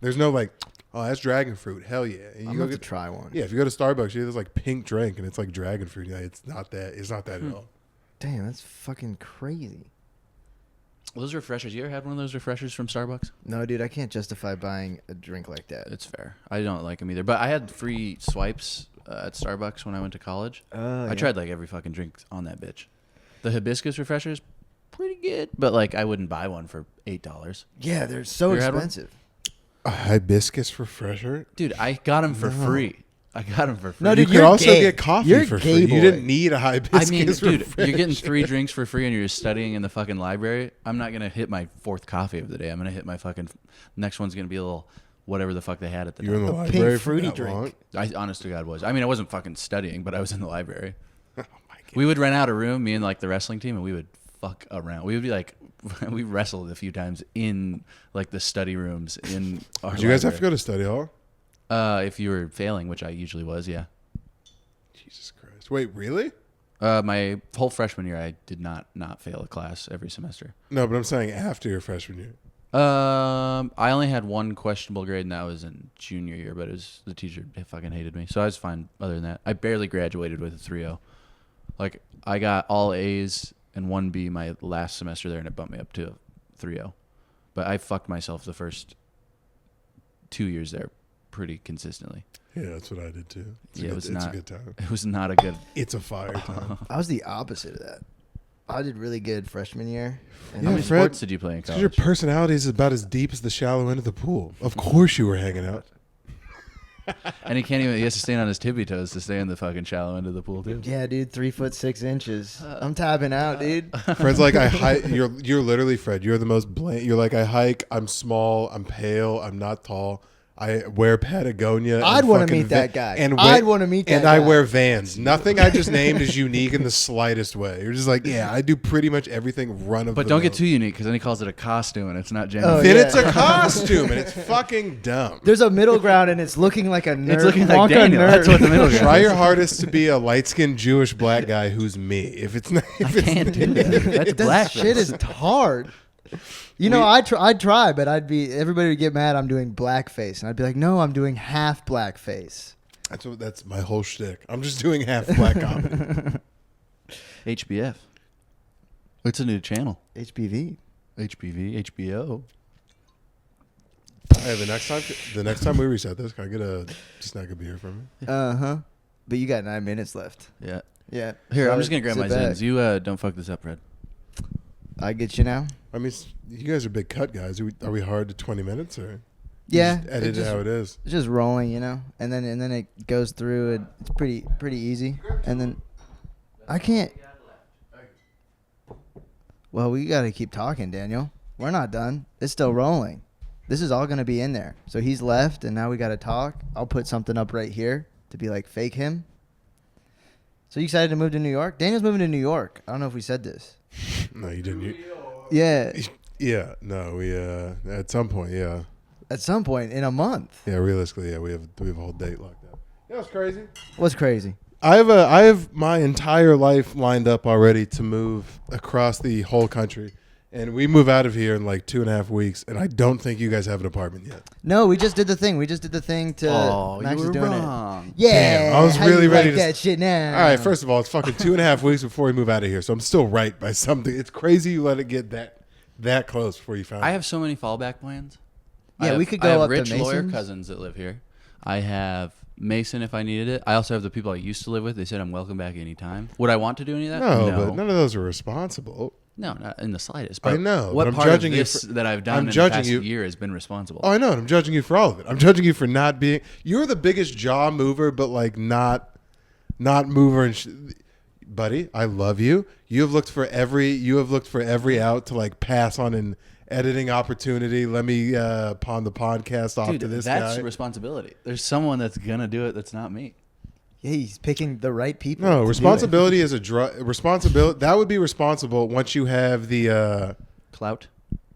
There's no like, oh, that's dragon fruit. Hell yeah! And I'm going to try one. Yeah, if you go to Starbucks, you get this like pink drink and it's like dragon fruit. Yeah, it's not that. It's not that at all. Damn, that's fucking crazy. Those refreshers. You ever had one of those refreshers from Starbucks? No, dude, I can't justify buying a drink like that. It's fair. I don't like them either. But I had free swipes at Starbucks when I went to college. I tried like every fucking drink on that bitch. The hibiscus refreshers, pretty good, but like I wouldn't buy one for $8. Yeah, they're so expensive. A hibiscus refresher, dude. I got them for free. I got them for free. No, dude, you could also get coffee for free. Boy. You didn't need a hibiscus. I mean, dude, refresher. you're getting 3 drinks for free and you're just studying in the fucking library. I'm not gonna hit my 4th coffee of the day. I'm gonna hit my fucking next one's gonna be a little whatever the fuck they had at the time. You're in the library pink fruity for that long? drink. I honest to God was. I mean, I wasn't fucking studying, but I was in the library. Oh my God. We would rent out a room, me and like the wrestling team, and we would fuck around. We would be like, we wrestled a few times in like the study rooms in our Did you guys have to go to study hall? If you were failing, which I usually was, yeah. Jesus Christ. Wait, really? My whole freshman year, I did not fail a class every semester. No, but I'm saying after your freshman year. I only had one questionable grade, and that was in junior year, but it was the teacher fucking hated me. So I was fine other than that. I barely graduated with a 3.0. Like, I got all A's and 1 B my last semester there, and it bumped me up to 3-0. But I fucked myself the first 2 years there pretty consistently. Yeah, that's what I did too. It's a good time. It was not a good. It's a fire time. I was the opposite of that. I did really good freshman year. And How many Fred, sports did you play in college? Your personality is about as deep as the shallow end of the pool. Of course you were hanging out. And he has to stand on his tippy toes to stay in the fucking shallow end of the pool too. Yeah, dude, 3'6". I'm tapping out, dude. Fred's like, I hike. You're literally Fred. You're the most bland. You're like, I hike. I'm small. I'm pale. I'm not tall. I wear Patagonia. I'd want to meet that guy. I'd want to meet that and guy. I wear Vans. Nothing I just named is unique in the slightest way. You're just like, yeah, I do pretty much everything run of But the don't mill. get too unique because then he calls it a costume and it's not genuine. Oh, Then yeah. it's a costume and it's fucking dumb. There's a middle ground, and it's looking like a nerd. It's looking like Wonka Daniel. nerd. That's what the middle ground Try is. your hardest to be a light-skinned Jewish black guy who's me. If it's not, I can't do that. That's That black. shit is hard. You know, I'd try, but everybody would get mad I'm doing blackface. And I'd be like, no, I'm doing half blackface. That's my whole shtick. I'm just doing half black comedy. HBF. It's a new channel. HBV. HBV, HBO. Hey, the next time we reset this, can I get a snack of beer from you? Uh-huh. But you got 9 minutes left. Yeah. Yeah. Here, I'm So just going to grab sit my back. Zins. You don't fuck this up, Red. I get you now? I mean, you guys are big cut guys. Are we hard to 20 minutes or? Yeah. You just edit it how it is. It's just rolling, you know? And then it goes through, and it's pretty easy. And then I can't. Well, we got to keep talking, Daniel. We're not done. It's still rolling. This is all going to be in there. So he's left, and now we got to talk. I'll put something up right here to be like fake him. So you excited to move to New York? Daniel's moving to New York. I don't know if we said this. No, you didn't. Yeah. Yeah, no, we at some point, yeah. At some point in a month. Yeah, realistically, yeah, we have a whole date locked up. Yeah, it's crazy. What's crazy? I have my entire life lined up already to move across the whole country. And we move out of here in like 2.5 weeks, and I don't think you guys have an apartment yet. No, we just did the thing. We just did the thing to Max you is were doing wrong. it. Yeah. Damn, I was how really you ready like to that shit now. All right, first of all, it's fucking 2.5 weeks before we move out of here, so I'm still right by something. It's crazy you let it get that close before you found I it. have so many fallback plans. Yeah, we could I go have up to rich lawyer Mason's. cousins that live here. I have Mason if I needed it. I also have the people I used to live with. They said I'm welcome back anytime. Would I want to do any of that? No, but none of those are responsible. No, not in the slightest. I But know, What but I'm part judging of you this for- that I've done I'm in judging the past you- year has been responsible? Oh, I know. And I'm judging you for all of it. I'm judging you for not being. You're the biggest jaw mover, but like not mover. And buddy, I love you. You have looked for every out to like pass on an editing opportunity. Let me pawn the podcast off Dude, to this that's guy. responsibility. There's someone that's gonna do it. That's not me. Yeah, he's picking the right people. No, to do responsibility is a responsibility. That would be responsible once you have the. Clout.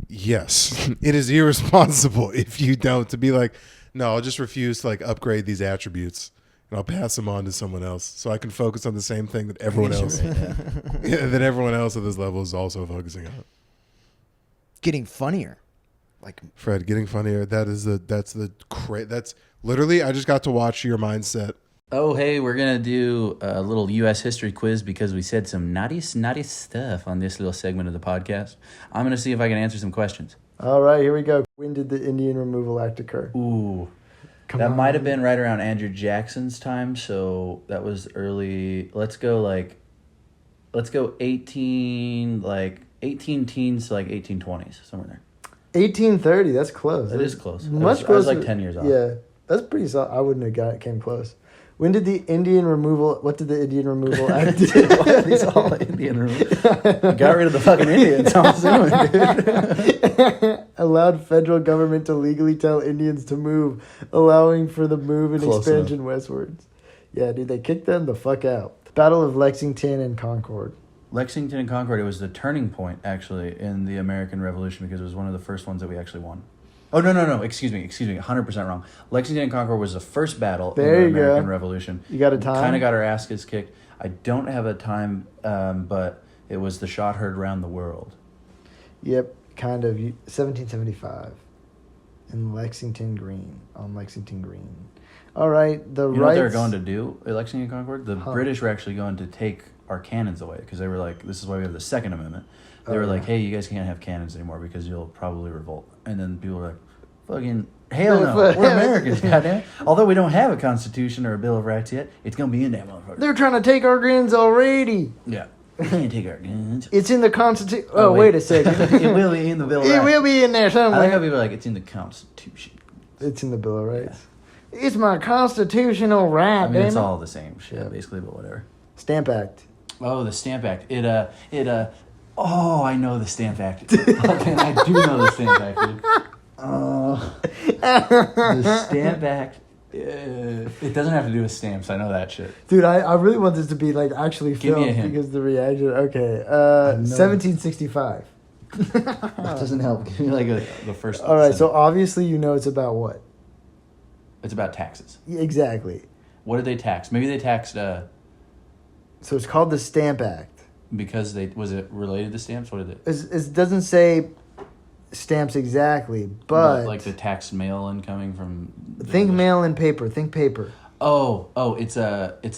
Yes, it is irresponsible if you don't to be like, no, I'll just refuse to like upgrade these attributes and I'll pass them on to someone else so I can focus on the same thing that everyone else that everyone else at this level is also focusing on. Getting funnier. Like Fred, getting funnier. That's literally. I just got to watch your mindset. Oh, hey, we're going to do a little U.S. history quiz because we said some naughty stuff on this little segment of the podcast. I'm going to see if I can answer some questions. all right, here we go. When did the Indian Removal Act occur? Ooh. That might have been right around Andrew Jackson's time, so that was early. Let's go 18 teens to like 1820s, somewhere there. 1830. That's close. That is close. Much I closer. was like 10 years off. Yeah, that's pretty solid. I wouldn't have came close. When did the Indian Removal? What did the Indian Removal Act do? These all Indian got rid of the fucking Indians. I'm assuming, dude. Allowed federal government to legally tell Indians to move, allowing for the move and Close expansion westwards. Yeah, dude, they kicked them the fuck out. Battle of Lexington and Concord. Lexington and Concord, it was the turning point, actually, in the American Revolution because it was one of the first ones that we actually won. Oh, no. Excuse me. 100% wrong. Lexington and Concord was the first battle in the American Revolution. You got a time? Kind of got our asses kicked. I don't have a time, but it was the shot heard around the world. Yep, kind of. 1775. In Lexington Green. On Lexington Green. All right, the You know what they were rights... going to do at Lexington and Concord? The British were actually going to take our cannons away because they were like, this is why we have the Second Amendment. They were like, hey, you guys can't have cannons anymore because you'll probably revolt. And then people were like, fucking hell no, we're Americans, goddamn. Although we don't have a constitution or a Bill of Rights yet, it's gonna be in that motherfucker. They're trying to take our guns already. Yeah. We can't take our guns. It's in the Constitution. Oh, wait a second. It will be in the Bill of Rights. It will be in there I somewhere. like how people are like, it's in the Constitution. It's in the Bill of Rights. Yeah. It's my constitutional right, I mean, damn it's it. all the same shit, basically, but whatever. Stamp Act. Oh, the Stamp Act. Oh, I know the Stamp Act. Okay, I do know the Stamp Act, dude. The Stamp Act. It doesn't have to do with stamps. I know that shit. Dude, I really want this to be like actually Give me a filmed hint. because the reaction. Okay, 1765. That doesn't help. Give me like the first. All right, sentence. so obviously you know it's about what? It's about taxes. Yeah, exactly. What did they tax? Maybe they taxed So it's called the Stamp Act. because was it related to stamps? What did it? It doesn't say stamps exactly, but like the tax mail incoming from. think mail and paper. Think paper. Oh, it's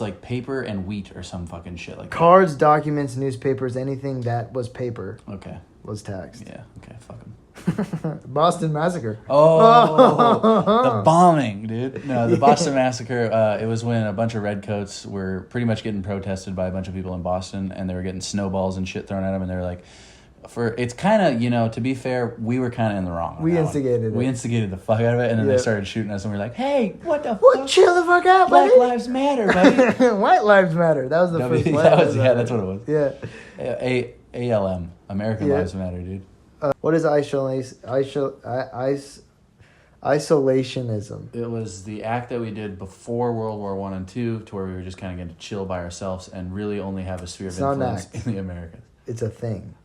like paper and wheat or some fucking shit like Cards, documents, newspapers, anything that was paper that. Okay. was taxed. Yeah. Okay. Fuck them. Boston Massacre. Oh, the bombing, dude. No, the Boston Massacre, it was when a bunch of redcoats were pretty much getting protested by a bunch of people in Boston, and they were getting snowballs and shit thrown at them, and they were like, it's kind of, to be fair, we were kind of in the wrong on We that instigated one. it. We instigated the fuck out of it, and then Yeah. they started shooting us, and we were like, hey, what the What? fuck? Chill the fuck out, Black buddy. Lives Matter, buddy. White Lives Matter. That was the first one. That's what it was. Yeah. ALM, American Yeah. Lives Matter, dude. What is isolationism? It was the act that we did before World War I and II, to where we were just kind of getting to chill by ourselves and really only have a sphere of It's not an influence act. in the Americas. It's a thing.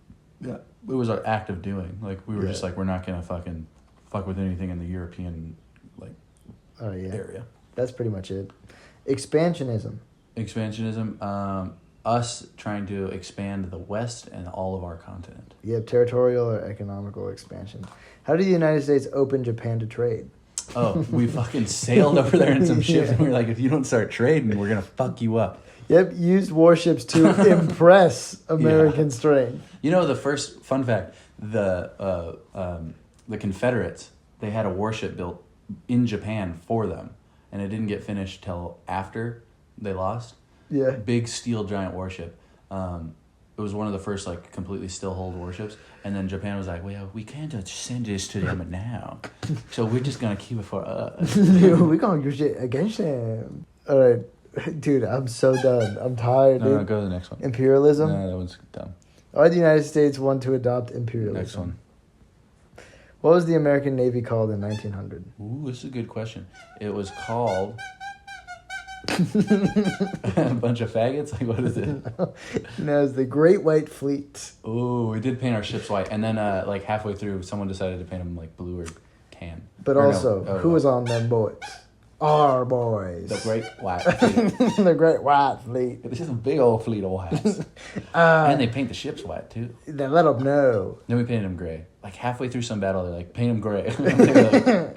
Yeah, it was our act of doing. Like we were Yeah. just like, we're not gonna fucking fuck with anything in the European Oh yeah. area. That's pretty much it. Expansionism. Expansionism, us trying to expand the West and all of our continent. Yep, territorial or economical expansion. How did the United States open Japan to trade? Oh, we fucking sailed over there in some ships, Yeah. and we were like, if you don't start trading, we're gonna fuck you up. Yep, used warships to impress American strength. The first fun fact: the Confederates, they had a warship built in Japan for them, and it didn't get finished till after they lost. Yeah. Big steel giant warship. It was one of the first completely still hold warships, and then Japan was like, "Well, we can't send this to them now, so we're just gonna keep it for us." We're going to use it against them. All right. Dude, I'm so done. I'm tired, No, dude. go to the next one. Imperialism? No, that one's dumb. Why did the United States want to adopt imperialism? Next one. What was the American Navy called in 1900? Ooh, this is a good question. It was called a bunch of faggots. Like, what is it? No, it's the Great White Fleet. Ooh, we did paint our ships white, and then halfway through, someone decided to paint them blue or tan. But Or no, also, who was on them boys? Our boys. the Great White Fleet? The Great White Fleet. This is a big old fleet of whites, and they paint the ships white too. Then let them know. Then we painted them gray. Halfway through some battle, they're like, paint them gray. They're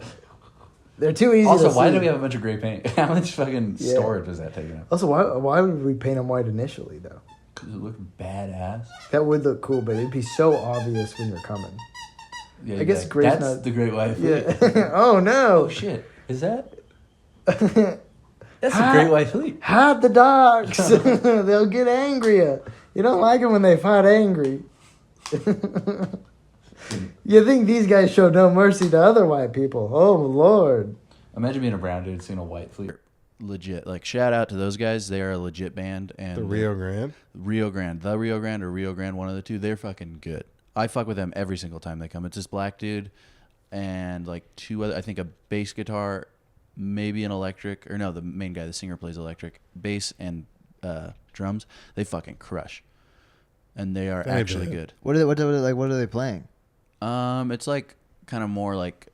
They're too easy also, to why see. do we have a bunch of gray paint? How much fucking Yeah. storage was that taking up? Also, why would we paint them white initially, though? Because it looked badass. That would look cool, but it'd be so obvious when you're coming. Yeah, I guess gray's that's not- the Great White Fleet. Yeah. Oh, no. Oh shit! Is that? That's the Great White Fleet. Hide the dogs. They'll get angrier. You don't like it when they fight angry. You think these guys show no mercy to other white people? Oh, Lord. Imagine being a brown dude seeing a white fleet. Legit. Shout out to those guys. They are a legit band. And The Rio Grande. Rio Grande, or Rio Grande, one of the two. They're fucking good. I fuck with them every single time they come. It's this black dude and two other. I think a bass guitar, maybe an electric, or no, the main guy, the singer, plays electric, bass and drums. They fucking crush, and they are actually good. What are they playing? It's kind of more like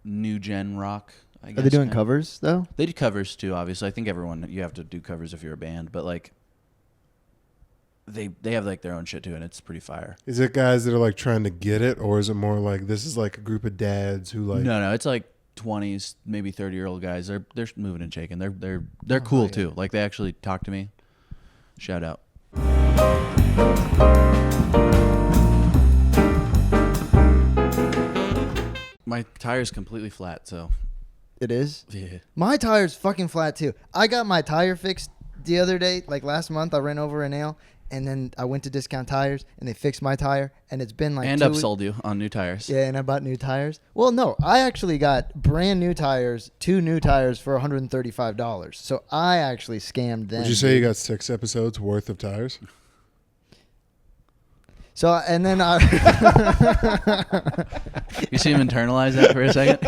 new gen rock. I guess, Are they doing kinda. covers though? They do covers too. Obviously, I think you have to do covers if you're a band, but they have their own shit too, and it's pretty fire. Is it guys that are trying to get it, or is it more this is a group of dads who No, it's 20s, maybe 30-year-old guys. They're moving and shaking. They're cool too. They actually talk to me. Shout out. My tire's completely flat, so It is? yeah. My tire's fucking flat too. I got my tire fixed the other day, like last month. I ran over a nail, and then I went to Discount Tires, and they fixed my tire, and it's been like And 2 upsold you on new tires. Yeah, and I bought new tires. Well, no, I actually got brand new tires, 2 new tires for $135. So I actually scammed them. Would you say you got 6 episodes worth of tires? So, and then I... You see him internalize that for a second?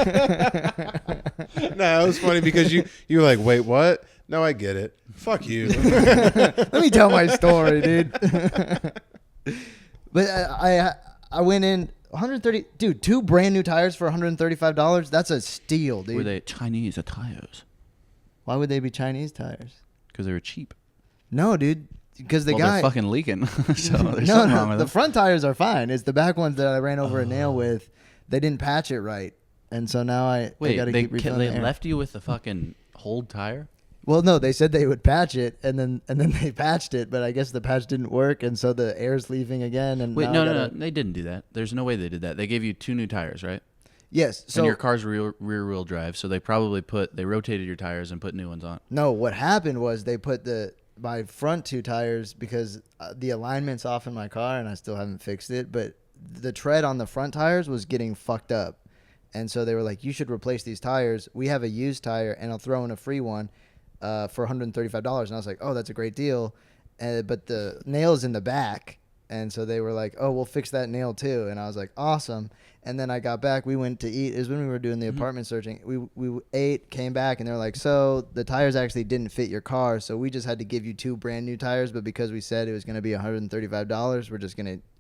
No, it was funny because you were like, wait, what? No, I get it. Fuck you. Let me tell my story, dude. But I went in 130, dude, 2 brand new tires for $135. That's a steal, dude. Were they Chinese tires? Why would they be Chinese tires? Because they were cheap. No, dude, because the Well, guy they're fucking leaking. So there's no, something wrong with the them. front tires are fine. It's the back ones that I ran over a nail with. They didn't patch it right, and so now I Wait, got to they keep refilling the air. left you with the fucking hold tire? Well, no, they said they would patch it, and then they patched it, but I guess the patch didn't work, and so the air's leaving again. And Wait, now no, they didn't do that. There's no way they did that. They gave you 2 new tires, right? Yes, so and your car's rear wheel drive, so they probably rotated your tires and put new ones on. no, what happened was they put my front 2 tires because the alignment's off in my car, and I still haven't fixed it, but the tread on the front tires was getting fucked up, and so they were like, "You should replace these tires. We have a used tire, and I'll throw in a free one." For $135, and I was like, "Oh, that's a great deal," but the nail's in the back, and so they were like, "Oh, we'll fix that nail too," and I was like, "Awesome." And then I got back. We went to eat. It was when we were doing the apartment searching. We ate, came back, and they're like, "So the tires actually didn't fit your car, so we just had to give you 2 brand new tires, but because we said it was going to be $135,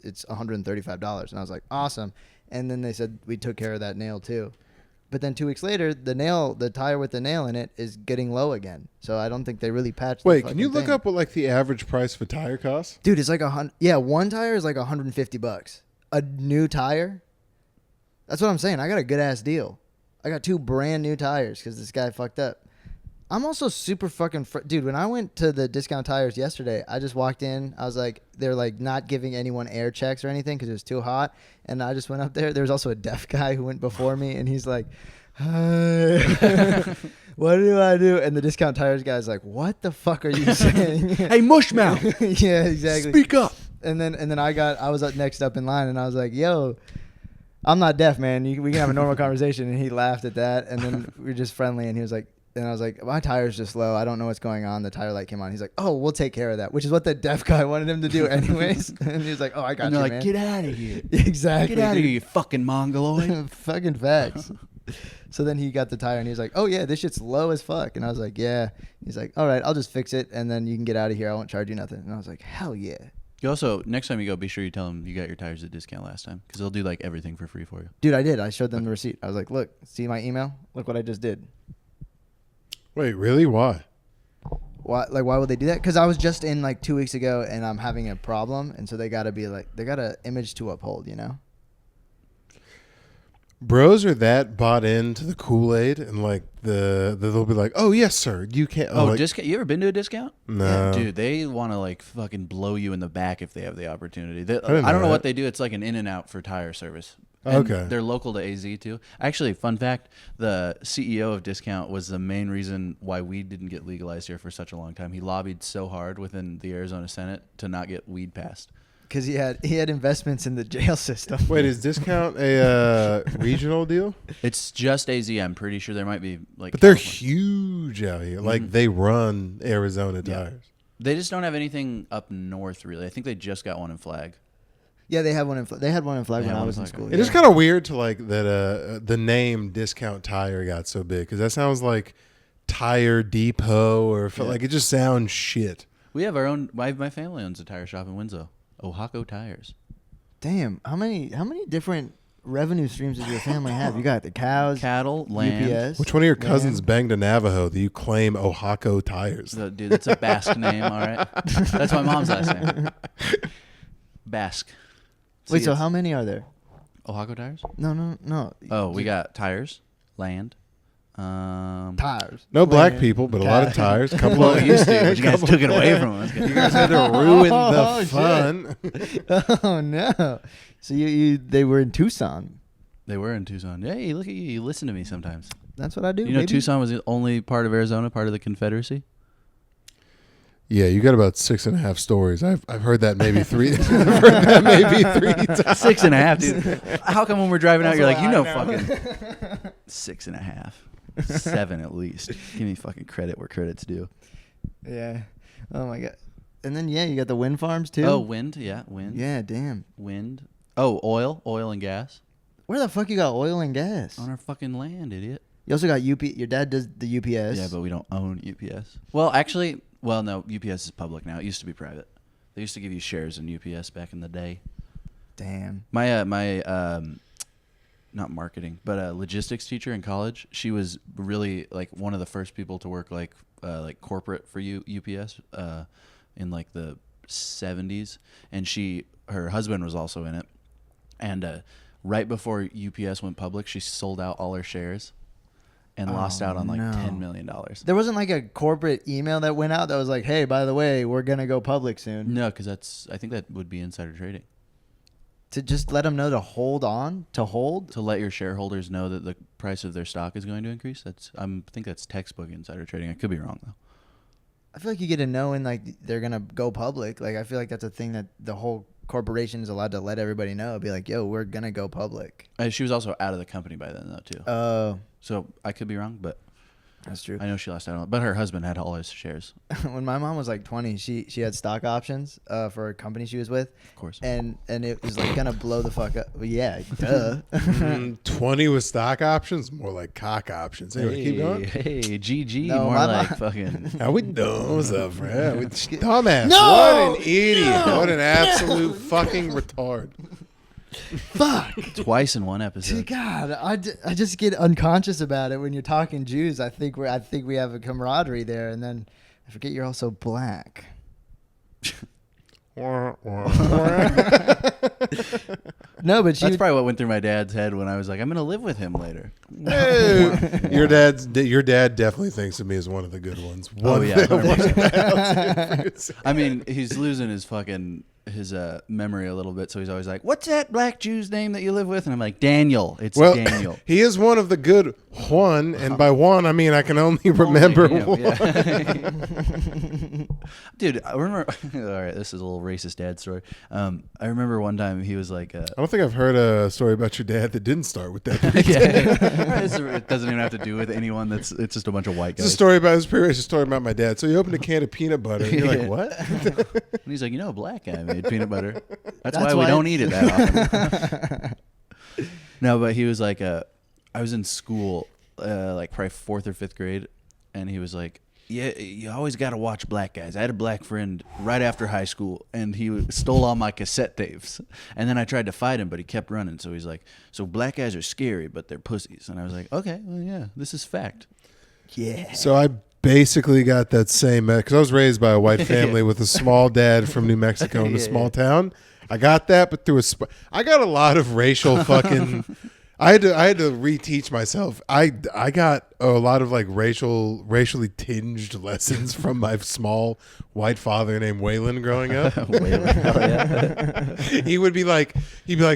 it's $135." And I was like, "Awesome." And then they said we took care of that nail too. But then 2 weeks later, the tire with the nail in it is getting low again. So I don't think they really patched. Wait, can you look up what like the average price of a tire costs? Dude, it's like one tire is like $150. A new tire. That's what I'm saying. I got a good ass deal. I got 2 brand new tires because this guy fucked up. I'm also super fucking dude. When I went to the Discount Tires yesterday, I just walked in. I was like, they're like not giving anyone air checks or anything because it was too hot. And I just went up there. There was also a deaf guy who went before me, and he's like, "Hi, what do I do?" And the Discount Tires guy's like, "What the fuck are you saying?" Hey, mushmouth. Yeah, exactly. Speak up. And then I was up next up in line, and I was like, "Yo, I'm not deaf, man. We can have a normal conversation." And he laughed at that, and then we were just friendly. And he was like. And I was like, my tire's just low. I don't know what's going on. The tire light came on. He's like, "Oh, we'll take care of that," which is what the deaf guy wanted him to do anyways. And he was like, "Oh, I got And you, they're man." like, "Get out of here. Exactly. Get out of dude. here, you fucking mongoloid." Fucking facts. So then he got the tire, and he was like, "Oh, yeah, this shit's low as fuck." And I was like, "Yeah." He's like, "All right, I'll just fix it, and then you can get out of here. I won't charge you nothing." And I was like, "Hell yeah." You also, next time you go, be sure you tell them you got your tires at discount last time, because they'll do like everything for free for you. Dude, I did. I showed them the receipt. I was like, "Look, see my email? Look what I just did." Wait, really? Why? Why would they do that? Because I was just in like 2 weeks ago, and I'm having a problem, and so they got an image to uphold, you know? Bros are that bought into the Kool-Aid, and like they'll be like, "Oh yes, sir, you can't." Oh, like, discount? You ever been to a discount? No. Yeah, dude, they want to like fucking blow you in the back if they have the opportunity. didn't I don't know know what that. they do. It's like an in and out for tire service. And Okay. They're local to AZ too. Actually, fun fact, the CEO of Discount was the main reason why weed didn't get legalized here for such a long time. He lobbied so hard within the Arizona Senate to not get weed passed. Because he had investments in the jail system. Wait, is Discount a regional deal? It's just AZ. I'm pretty sure there might be like But they're California. huge out here. Like they run Arizona tires. They just don't have anything up north really. I think they just got one in Flag. Yeah, they had one in Flag when had I one was in in Flag. school. It is kind of weird to like that the name Discount Tire got so big because that sounds like Tire Depot or like it just sounds shit. We have our own. My family owns a tire shop in Winslow, Oaxaca Tires. Damn, how many different revenue streams does your family have? You got the cows, Cattle, land. UPS. Which one of your cousins banged a Navajo that you claim Oaxaca Tires? Dude, that's a Basque name, all right? That's my mom's last name. Basque. Wait, See, so it's how many are there? Oaxaca Tires? No. Oh, we got tires, land, Tires tires. No black Laying. people, but a lot of tires. Couple Well, of we used to, but you guys took it away from us. You guys had to ruin Oh, the shit. fun. Oh no! So they were in Tucson. They were in Tucson. Hey, look at you. You listen to me sometimes. That's what I do. You know, baby. Tucson was the only part of Arizona, part of the Confederacy. Yeah, you got about 6.5 stories. I've heard that maybe three. I've heard that maybe 3 times. 6.5, dude. How come when we're driving out, That's you're like, what you I know, know. fucking 6.5, 7 at least. Give me fucking credit where credit's due. Yeah. Oh my god. And then you got the wind farms too. Oh, wind, yeah, wind. Yeah, damn. Wind. Oh, oil and gas Where the fuck you got oil and gas? on our fucking land, idiot. You also got UP. Your dad does the UPS. Yeah, but we don't own UPS. Well, actually, no, UPS is public now. It used to be private. They used to give you shares in UPS back in the day. Damn. My not marketing, but a logistics teacher in college. She was really like one of the first people to work like corporate for UPS in like the 70s, and her husband was also in it. And right before UPS went public, she sold out all her shares and lost out on like no. $10 million. There wasn't like a corporate email that went out that was like, "Hey, by the way, we're gonna go public soon." No, because I think that would be insider trading. To just let them know to hold on, to hold. To let your shareholders know that the price of their stock is going to increase. I think that's textbook insider trading. I could be wrong though. I feel like you get to know when like they're gonna go public. Like I feel like that's a thing that the whole corporation is allowed to let everybody know. Be like, "Yo, we're gonna go public." She was also out of the company by then though too. Oh, So I could be wrong, but that's true. I know she lost out on it. But her husband had all his shares, When my mom was like 20, she had stock options for a company she was with, of course. and it was like gonna blow the fuck up. Well, yeah, duh. 20 with stock options, more like cock options. Anyway, keep going. Hey, GG, No, more my like mom- fucking. How we doing? What's up, Fred? Dumbass. No! What an idiot. No! What an absolute fucking retard. Fuck. Twice in one episode. God, I just get unconscious about it when you're talking Jews. I think we have a camaraderie there, and then I forget you're also black. No, but That's probably what went through my dad's head when I was like, I'm gonna live with him later. Hey, your dad definitely thinks of me as one of the good ones. Oh yeah. 1,000%. I mean, he's losing his memory a little bit, so he's always like, "What's that black Jew's name that you live with?" And I'm like, "Daniel." It's Well, Daniel. he is one of the good Juan, and by Juan I mean I can only remember Only him, one. yeah. Dude, I remember. All right, this is a little racist dad story. I remember one time he was like, I don't think I've heard a story about your dad that didn't start with that. It doesn't even have to do with anyone. It's just a bunch of white It's a guys. story about his previous story about my dad. So he opened a can of peanut butter. And you're like, Yeah. what? And he's like, a black guy made peanut butter. That's why we why don't eat it that often. No, but he was like, I was in school, like probably 4th or 5th grade, and he was like, "Yeah, you always got to watch black guys." I had a black friend right after high school, and he stole all my cassette tapes. And then I tried to fight him, but he kept running. So he's like, "So black guys are scary, but they're pussies." And I was like, "Okay, well, yeah, this is fact." yeah. So I basically got that same, because I was raised by a white family with a small dad from New Mexico in a small town. I got that, but through I got a lot of racial fucking. I had to reteach myself. I got a lot of like racially tinged lessons from my small white father named Waylon growing up. He'd be like,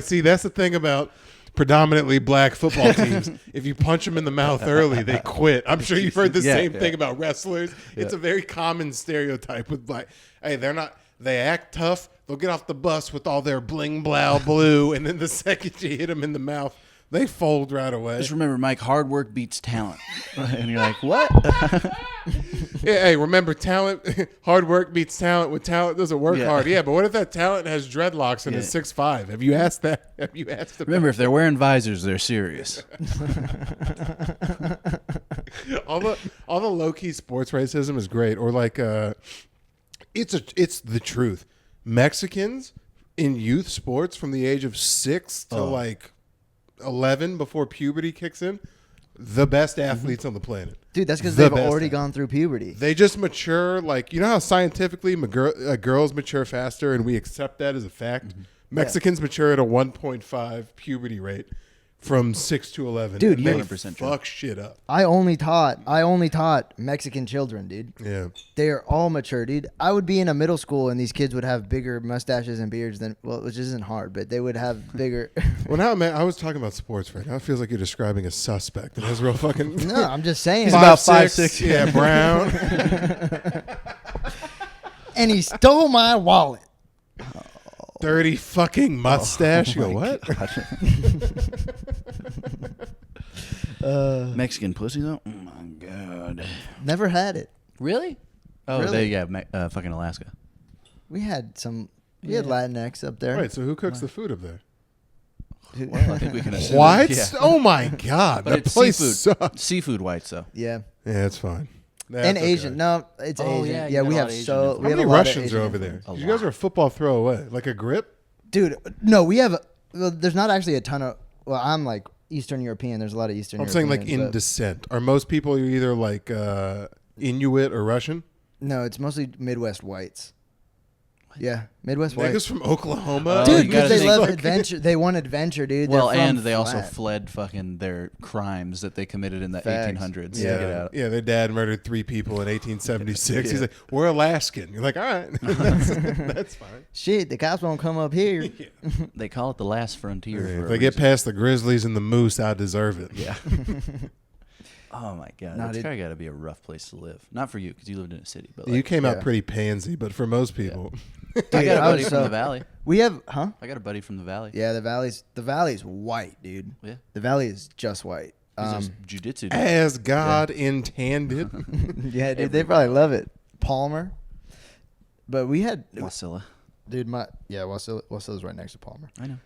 see, that's the thing about predominantly black football teams. If you punch them in the mouth early, they quit. I'm sure you've heard the same thing about wrestlers. It's a very common stereotype with black. Hey, they act tough. They'll get off the bus with all their bling blow blue, and then the second you hit them in the mouth, they fold right away. Just remember, Mike, hard work beats talent. And you're like, what? Yeah, hey, remember, talent, hard work beats talent. With talent doesn't work hard. Yeah, but what if that talent has dreadlocks and is 6'5"? Have you asked that? Have you asked about Remember, if they're wearing visors, they're serious. all the low key sports racism is great, or like it's the truth. Mexicans in youth sports from the age of 6 to like 11 before puberty kicks in, the best athletes on the planet. Dude, that's because The they've best already athletes. gone through puberty. They just mature, like, you know how scientifically girls mature faster, and we accept that as a fact. Mexicans mature at a 1.5 puberty rate. from 6 to 11. Dude, and they 100% true. fuck shit up. I only taught Mexican children, dude. Yeah. They are all mature, dude. I would be in a middle school and these kids would have bigger mustaches and beards than, well, which isn't hard, but they would have bigger. Well, now, man, I was talking about sports right now. It feels like you're describing a suspect that has real fucking. No, I'm just saying. He's about 5'6". Yeah, brown. And he stole my wallet. Dirty fucking mustache. You go, what? Mexican pussy though. Oh my god. Never had it. Really? Oh, Really? fucking Alaska. We had Latinx up there. Right, so who cooks the food up there? Well, I think we can assume. Whites? Yeah. Oh my god, But that it's place seafood. sucks. Seafood whites though. Yeah. Yeah, it's fine. That's And okay. Asian. No, it's Oh, Asian. yeah, Yeah, you we got a have lot of so. Asian We How have a many lot of Russians Asian are over there? A You guys lot. are football throwaway, like a grip. Dude, no, we have. Well, there's not actually a ton of. Well, I'm like Eastern European. There's a lot of Eastern. I'm saying like in Europeans, but- descent. Are most people either like Inuit or Russian? No, it's mostly Midwest whites. Yeah, Midwest whites. Niggas from Oklahoma, Dude, Dude, you because gotta they think- love adventure. They want adventure, dude. Well, They're from and they also flat. fled fucking their crimes that they committed in the Facts. 1800s to get Yeah, out. yeah. Their dad murdered 3 people in 1876. He's like, "We're Alaskan." You're like, "All right, that's fine." Shit, the cops won't come up here. They call it the last frontier. If for I a get reason. past the Grizzlies and the Moose, I deserve it. Yeah. Oh my god, No, that's dude. probably got to be a rough place to live. Not for you because you lived in a city, but You like, came out yeah. pretty pansy, but for most people, I got a Dude, I buddy was from so- the valley. We have, huh? I got a buddy from the valley. Yeah, the valley's white, dude. Yeah. The valley is just white. He's a jujitsu dude. as God intended. Yeah, dude, they probably love it. Palmer. But we had, Wasilla. dude, Wasilla's right next to Palmer. I know.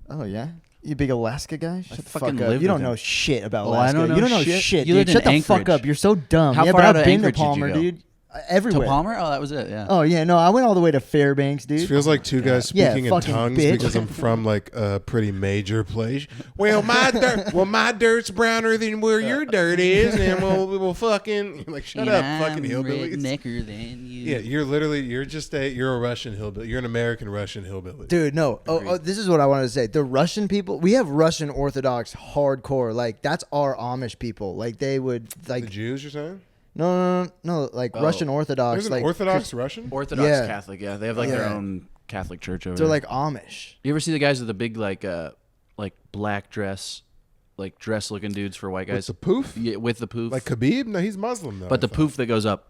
Oh, yeah? You big Alaska guy? Shut the fuck fucking up. lived You don't with know him. shit about Oh, I Alaska. don't know You don't know shit. shit, You dude. lived in Shut the fuck Anchorage. up. You're so dumb. How yeah, far but out I've of been to Anchorage did you Palmer, go? dude. Everywhere. To Palmer? Oh, that was it. Yeah. Oh, yeah, no, I went all the way to Fairbanks, dude. It feels like two guys Yeah, speaking in fucking tongues bitch. because I'm from like a pretty major place. Well, my dirt's browner than where your dirt is, and we'll fucking like shut up, fucking hillbillies. Rednecker than you. Yeah, you're a Russian hillbilly. You're an American Russian hillbilly. Dude, no. Oh, this is what I wanted to say. The Russian people, we have Russian Orthodox hardcore. Like, that's our Amish people. Like, they would, The like, Jews, you're saying? no. Like, Oh. Russian Orthodox. There's an like, Orthodox Russian? Orthodox Yeah. Catholic. Yeah, they have like their Yeah. own Catholic church over They're there. like Amish. You ever see the guys with the big like black dress, like dress looking dudes for white With guys? the poof? Yeah, with the poof. Like Khabib? No, he's Muslim though. but the I thought. poof that goes up,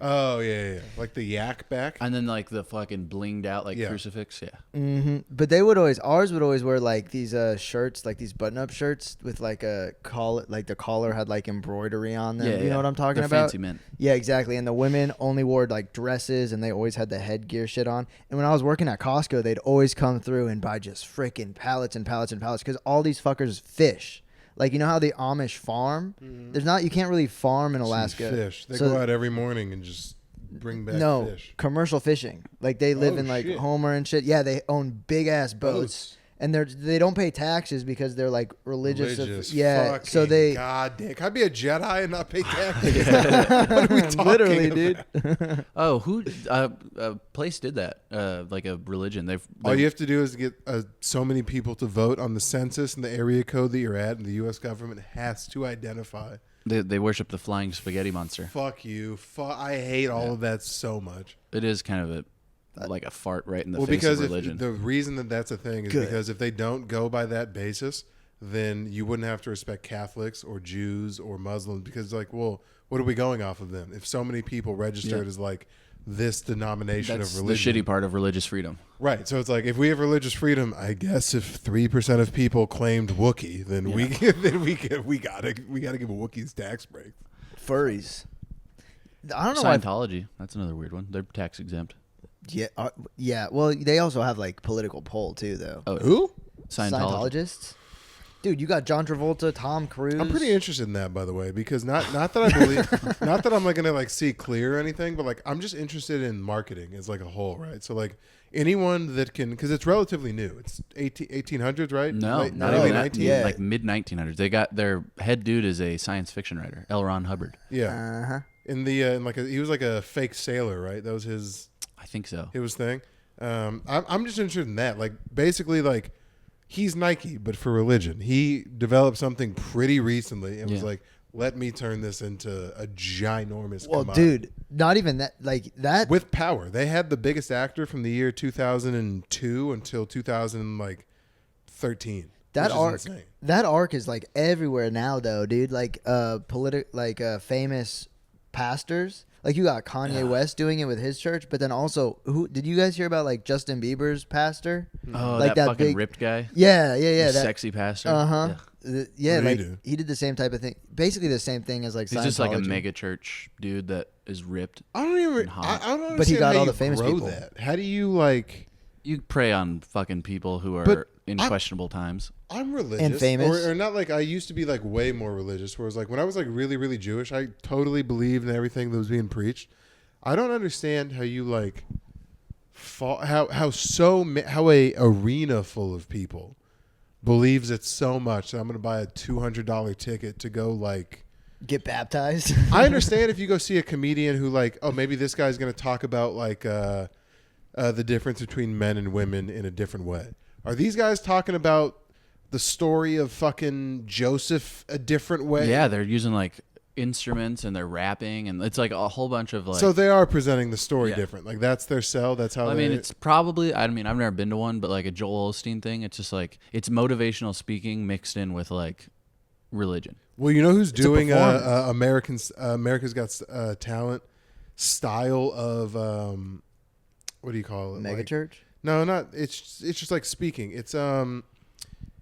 Oh, yeah. Like the yak back? and then like the fucking blinged out like Yeah. crucifix. Yeah. But ours would always wear, like, these shirts, like these button-up shirts with, like, a collar, like, the collar had, like, embroidery on them. Yeah, You yeah. know what I'm talking They're about? fancy men. Yeah, exactly. And the women only wore, like, dresses, and they always had the headgear shit on. And when I was working at Costco, they'd always come through and buy just freaking pallets and pallets and pallets because all these fuckers fish. Like, you know how the Amish farm? You can't really farm in Alaska. Fish. They So- go out every morning and just bring back No, fish. commercial fishing. Like, they live Oh, in, like, shit. Homer and shit. Yeah, they own big-ass boats. And they don't pay taxes because they're, like, religious. Yeah, Fucking so they... God damn. Can I be a Jedi and not pay taxes? What are we talking Literally, about? dude. Oh, who? A place did that. Like a religion. All you have to do is get so many people to vote on the census and the area code that you're at, and the U.S. government has to identify. They worship the flying spaghetti monster. Fuck you. I hate all of that so much. It is kind of like a fart right in the Well, face because of religion. the reason that that's a thing is Good. because if they don't go by that basis, then you wouldn't have to respect Catholics or Jews or Muslims because, like, well, what are we going off of then? If so many people registered as like this denomination That's of the religion, shitty part of religious freedom. right? So it's like if we have religious freedom, I guess if 3% of people claimed Wookiee, then we gotta give a Wookiees tax break. Furries. I don't know why... Scientology. That's another weird one. They're tax exempt. Yeah. Well, they also have, like, political pull, too, though. Oh, Who? Scientologists? Dude, you got John Travolta, Tom Cruise. I'm pretty interested in that, by the way, because not that I believe, not that I'm like gonna like see clear or anything, but like I'm just interested in marketing as like a whole, right? So like anyone that can, because it's relatively new. It's 1800s, right? No, not no, even not 19. yet. Like mid 1900s. They got their head dude is a science fiction writer, L. Ron Hubbard. Yeah. Uh-huh. He was like a fake sailor, right? That was his I think so. thing. I'm just interested in that. Like basically like he's Nike, but for religion. He developed something pretty recently and was like, let me turn this into a ginormous commodity. Dude, not even that. Like that. With power. They had the biggest actor from the year 2002 until 2013. That arc is like everywhere now, though, dude. Like famous pastors. Like you got Kanye West doing it with his church, but then also, who did you guys hear about? Like Justin Bieber's pastor? Oh, like that fucking ripped guy. Yeah. The that sexy pastor. Yeah, like he did the same type of thing. Basically, the same thing as like he's Scientology. just like a mega church dude that is ripped. I don't understand. But he got how all you the famous grow people. That. How do you like? You prey on fucking people who are in questionable times. I'm religious and famous, or not. Like I used to be like way more religious. Whereas like when I was like really really Jewish, I totally believed in everything that was being preached. I don't understand how you like how a arena full of people believes it so much that I'm going to buy a $200 ticket to go like get baptized. I understand if you go see a comedian who like, oh, maybe this guy's going to talk about like the difference between men and women in a different way. Are these guys talking about the story of fucking Joseph a different way? Yeah, they're using like instruments and they're rapping and it's like a whole bunch of like. So they are presenting the story different. Like that's their sell. That's how. I mean, it's probably. I mean, I've never been to one, but like a Joel Osteen thing, it's just like it's motivational speaking mixed in with like religion. Well, you know who's doing America's Got Talent style of what do you call it? Mega church? No, not. It's just like speaking. It's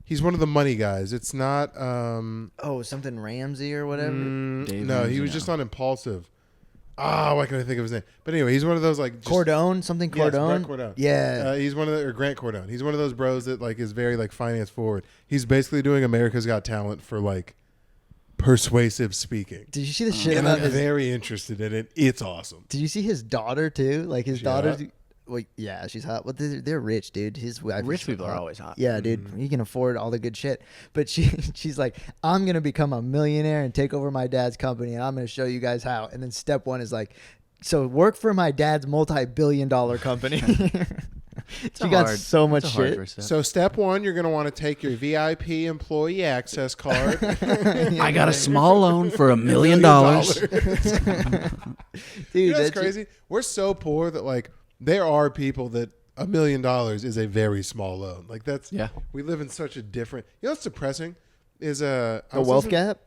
he's one of the money guys. It's not something Ramsey or whatever. No, he was just on Impulsive. Why can't I think of his name? But anyway, he's one of those like Cordone, something Cordone. Yes, Brett Cordone. Yeah, he's one of the or Grant Cordone. He's one of those bros that like is very like finance forward. He's basically doing America's Got Talent for like persuasive speaking. Did you see the shit and about I'm very interested in it. It's awesome. Did you see his daughter too? Like his daughter's. Hot? Well, yeah, she's hot. Well, they're rich, dude. His wife. Rich people are always hot. Yeah, dude. He can afford all the good shit. But she's like, I'm gonna become a millionaire and take over my dad's company, and I'm gonna show you guys how. And then step one is like, so work for my dad's multi-billion-dollar company. She got so much shit. So step one, you're gonna want to take your VIP employee access card. I got a small loan for $1 million. Dude, you know, that's crazy. We're so poor that like. There are people that $1 million is a very small loan. Like that's we live in such a different. You know what's depressing is a wealth gap.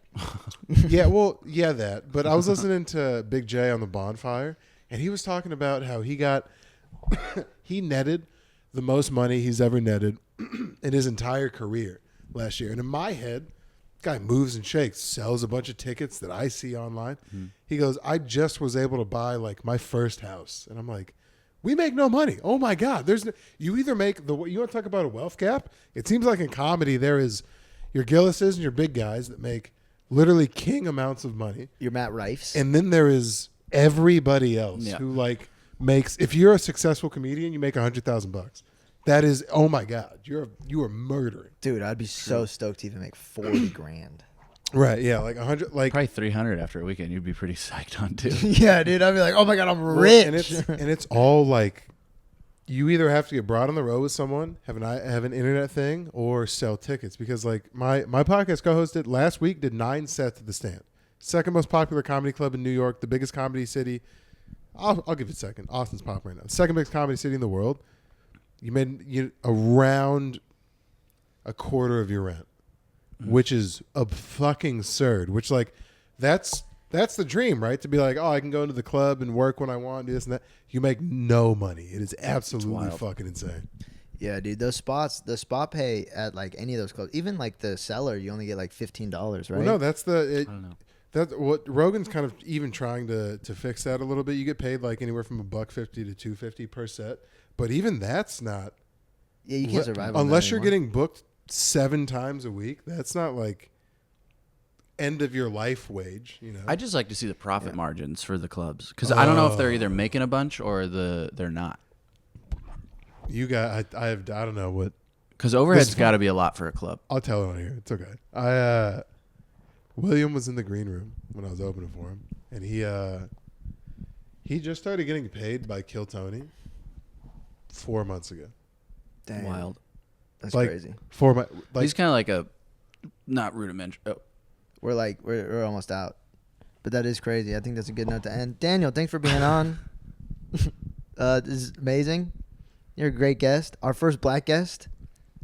That. But I was listening to Big J on the Bonfire, and he was talking about how he netted the most money he's ever netted in his entire career last year. And in my head, guy moves and shakes, sells a bunch of tickets that I see online. He goes, I just was able to buy like my first house, and I'm like. We make no money. Oh my God! You either make you want to talk about a wealth gap? It seems like in comedy there is your Gillises and your big guys that make literally king amounts of money. Your Matt Rifes, and then there is everybody else who like makes. If you're a successful comedian, you make $100,000. That is, oh my God! You are murdering, dude. I'd be so stoked to even make 40 grand. Right? Yeah, like 100, like probably 300 after a weekend. You'd be pretty psyched on too. Yeah, dude. I'd be like, oh my God, I'm rich. And it's all like, you either have to get brought on the road with someone, have an internet thing, or sell tickets. Because like my podcast co-hosted last week did 9 sets at the Stand, second most popular comedy club in New York, the biggest comedy city. I'll give it second. Austin's pop right now. Second biggest comedy city in the world. You made around a quarter of your rent. Which is a fucking absurd. Which like, that's the dream, right? To be like, oh, I can go into the club and work when I want, do this and that. You make no money. It is absolutely fucking insane. Yeah, dude. The spot pay at like any of those clubs, even like the Cellar, you only get like $15, right? Well, no, that's I don't know. That's what Rogan's kind of even trying to fix that a little bit. You get paid like anywhere from $150 to $250 per set, but even that's not. Yeah, you can't survive on unless that you're anymore. getting booked 7 times a week. That's not like end of your life wage, you know. I just like to see the profit margins for the clubs because I don't know if they're either making a bunch or they're not. You got I don't know what, because overhead's got to be a lot for a club. I'll tell it on here. It's okay. William was in the green room when I was opening for him, and he just started getting paid by Kill Tony 4 months ago. Damn. Wild. That's like crazy. for my like He's kind of like a not rudimentary. Oh. We're almost out, but that is crazy. I think that's a good note to end. Daniel, thanks for being on. This is amazing. You're a great guest. Our first black guest,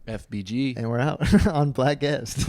FBG. and we're out on Black Guest.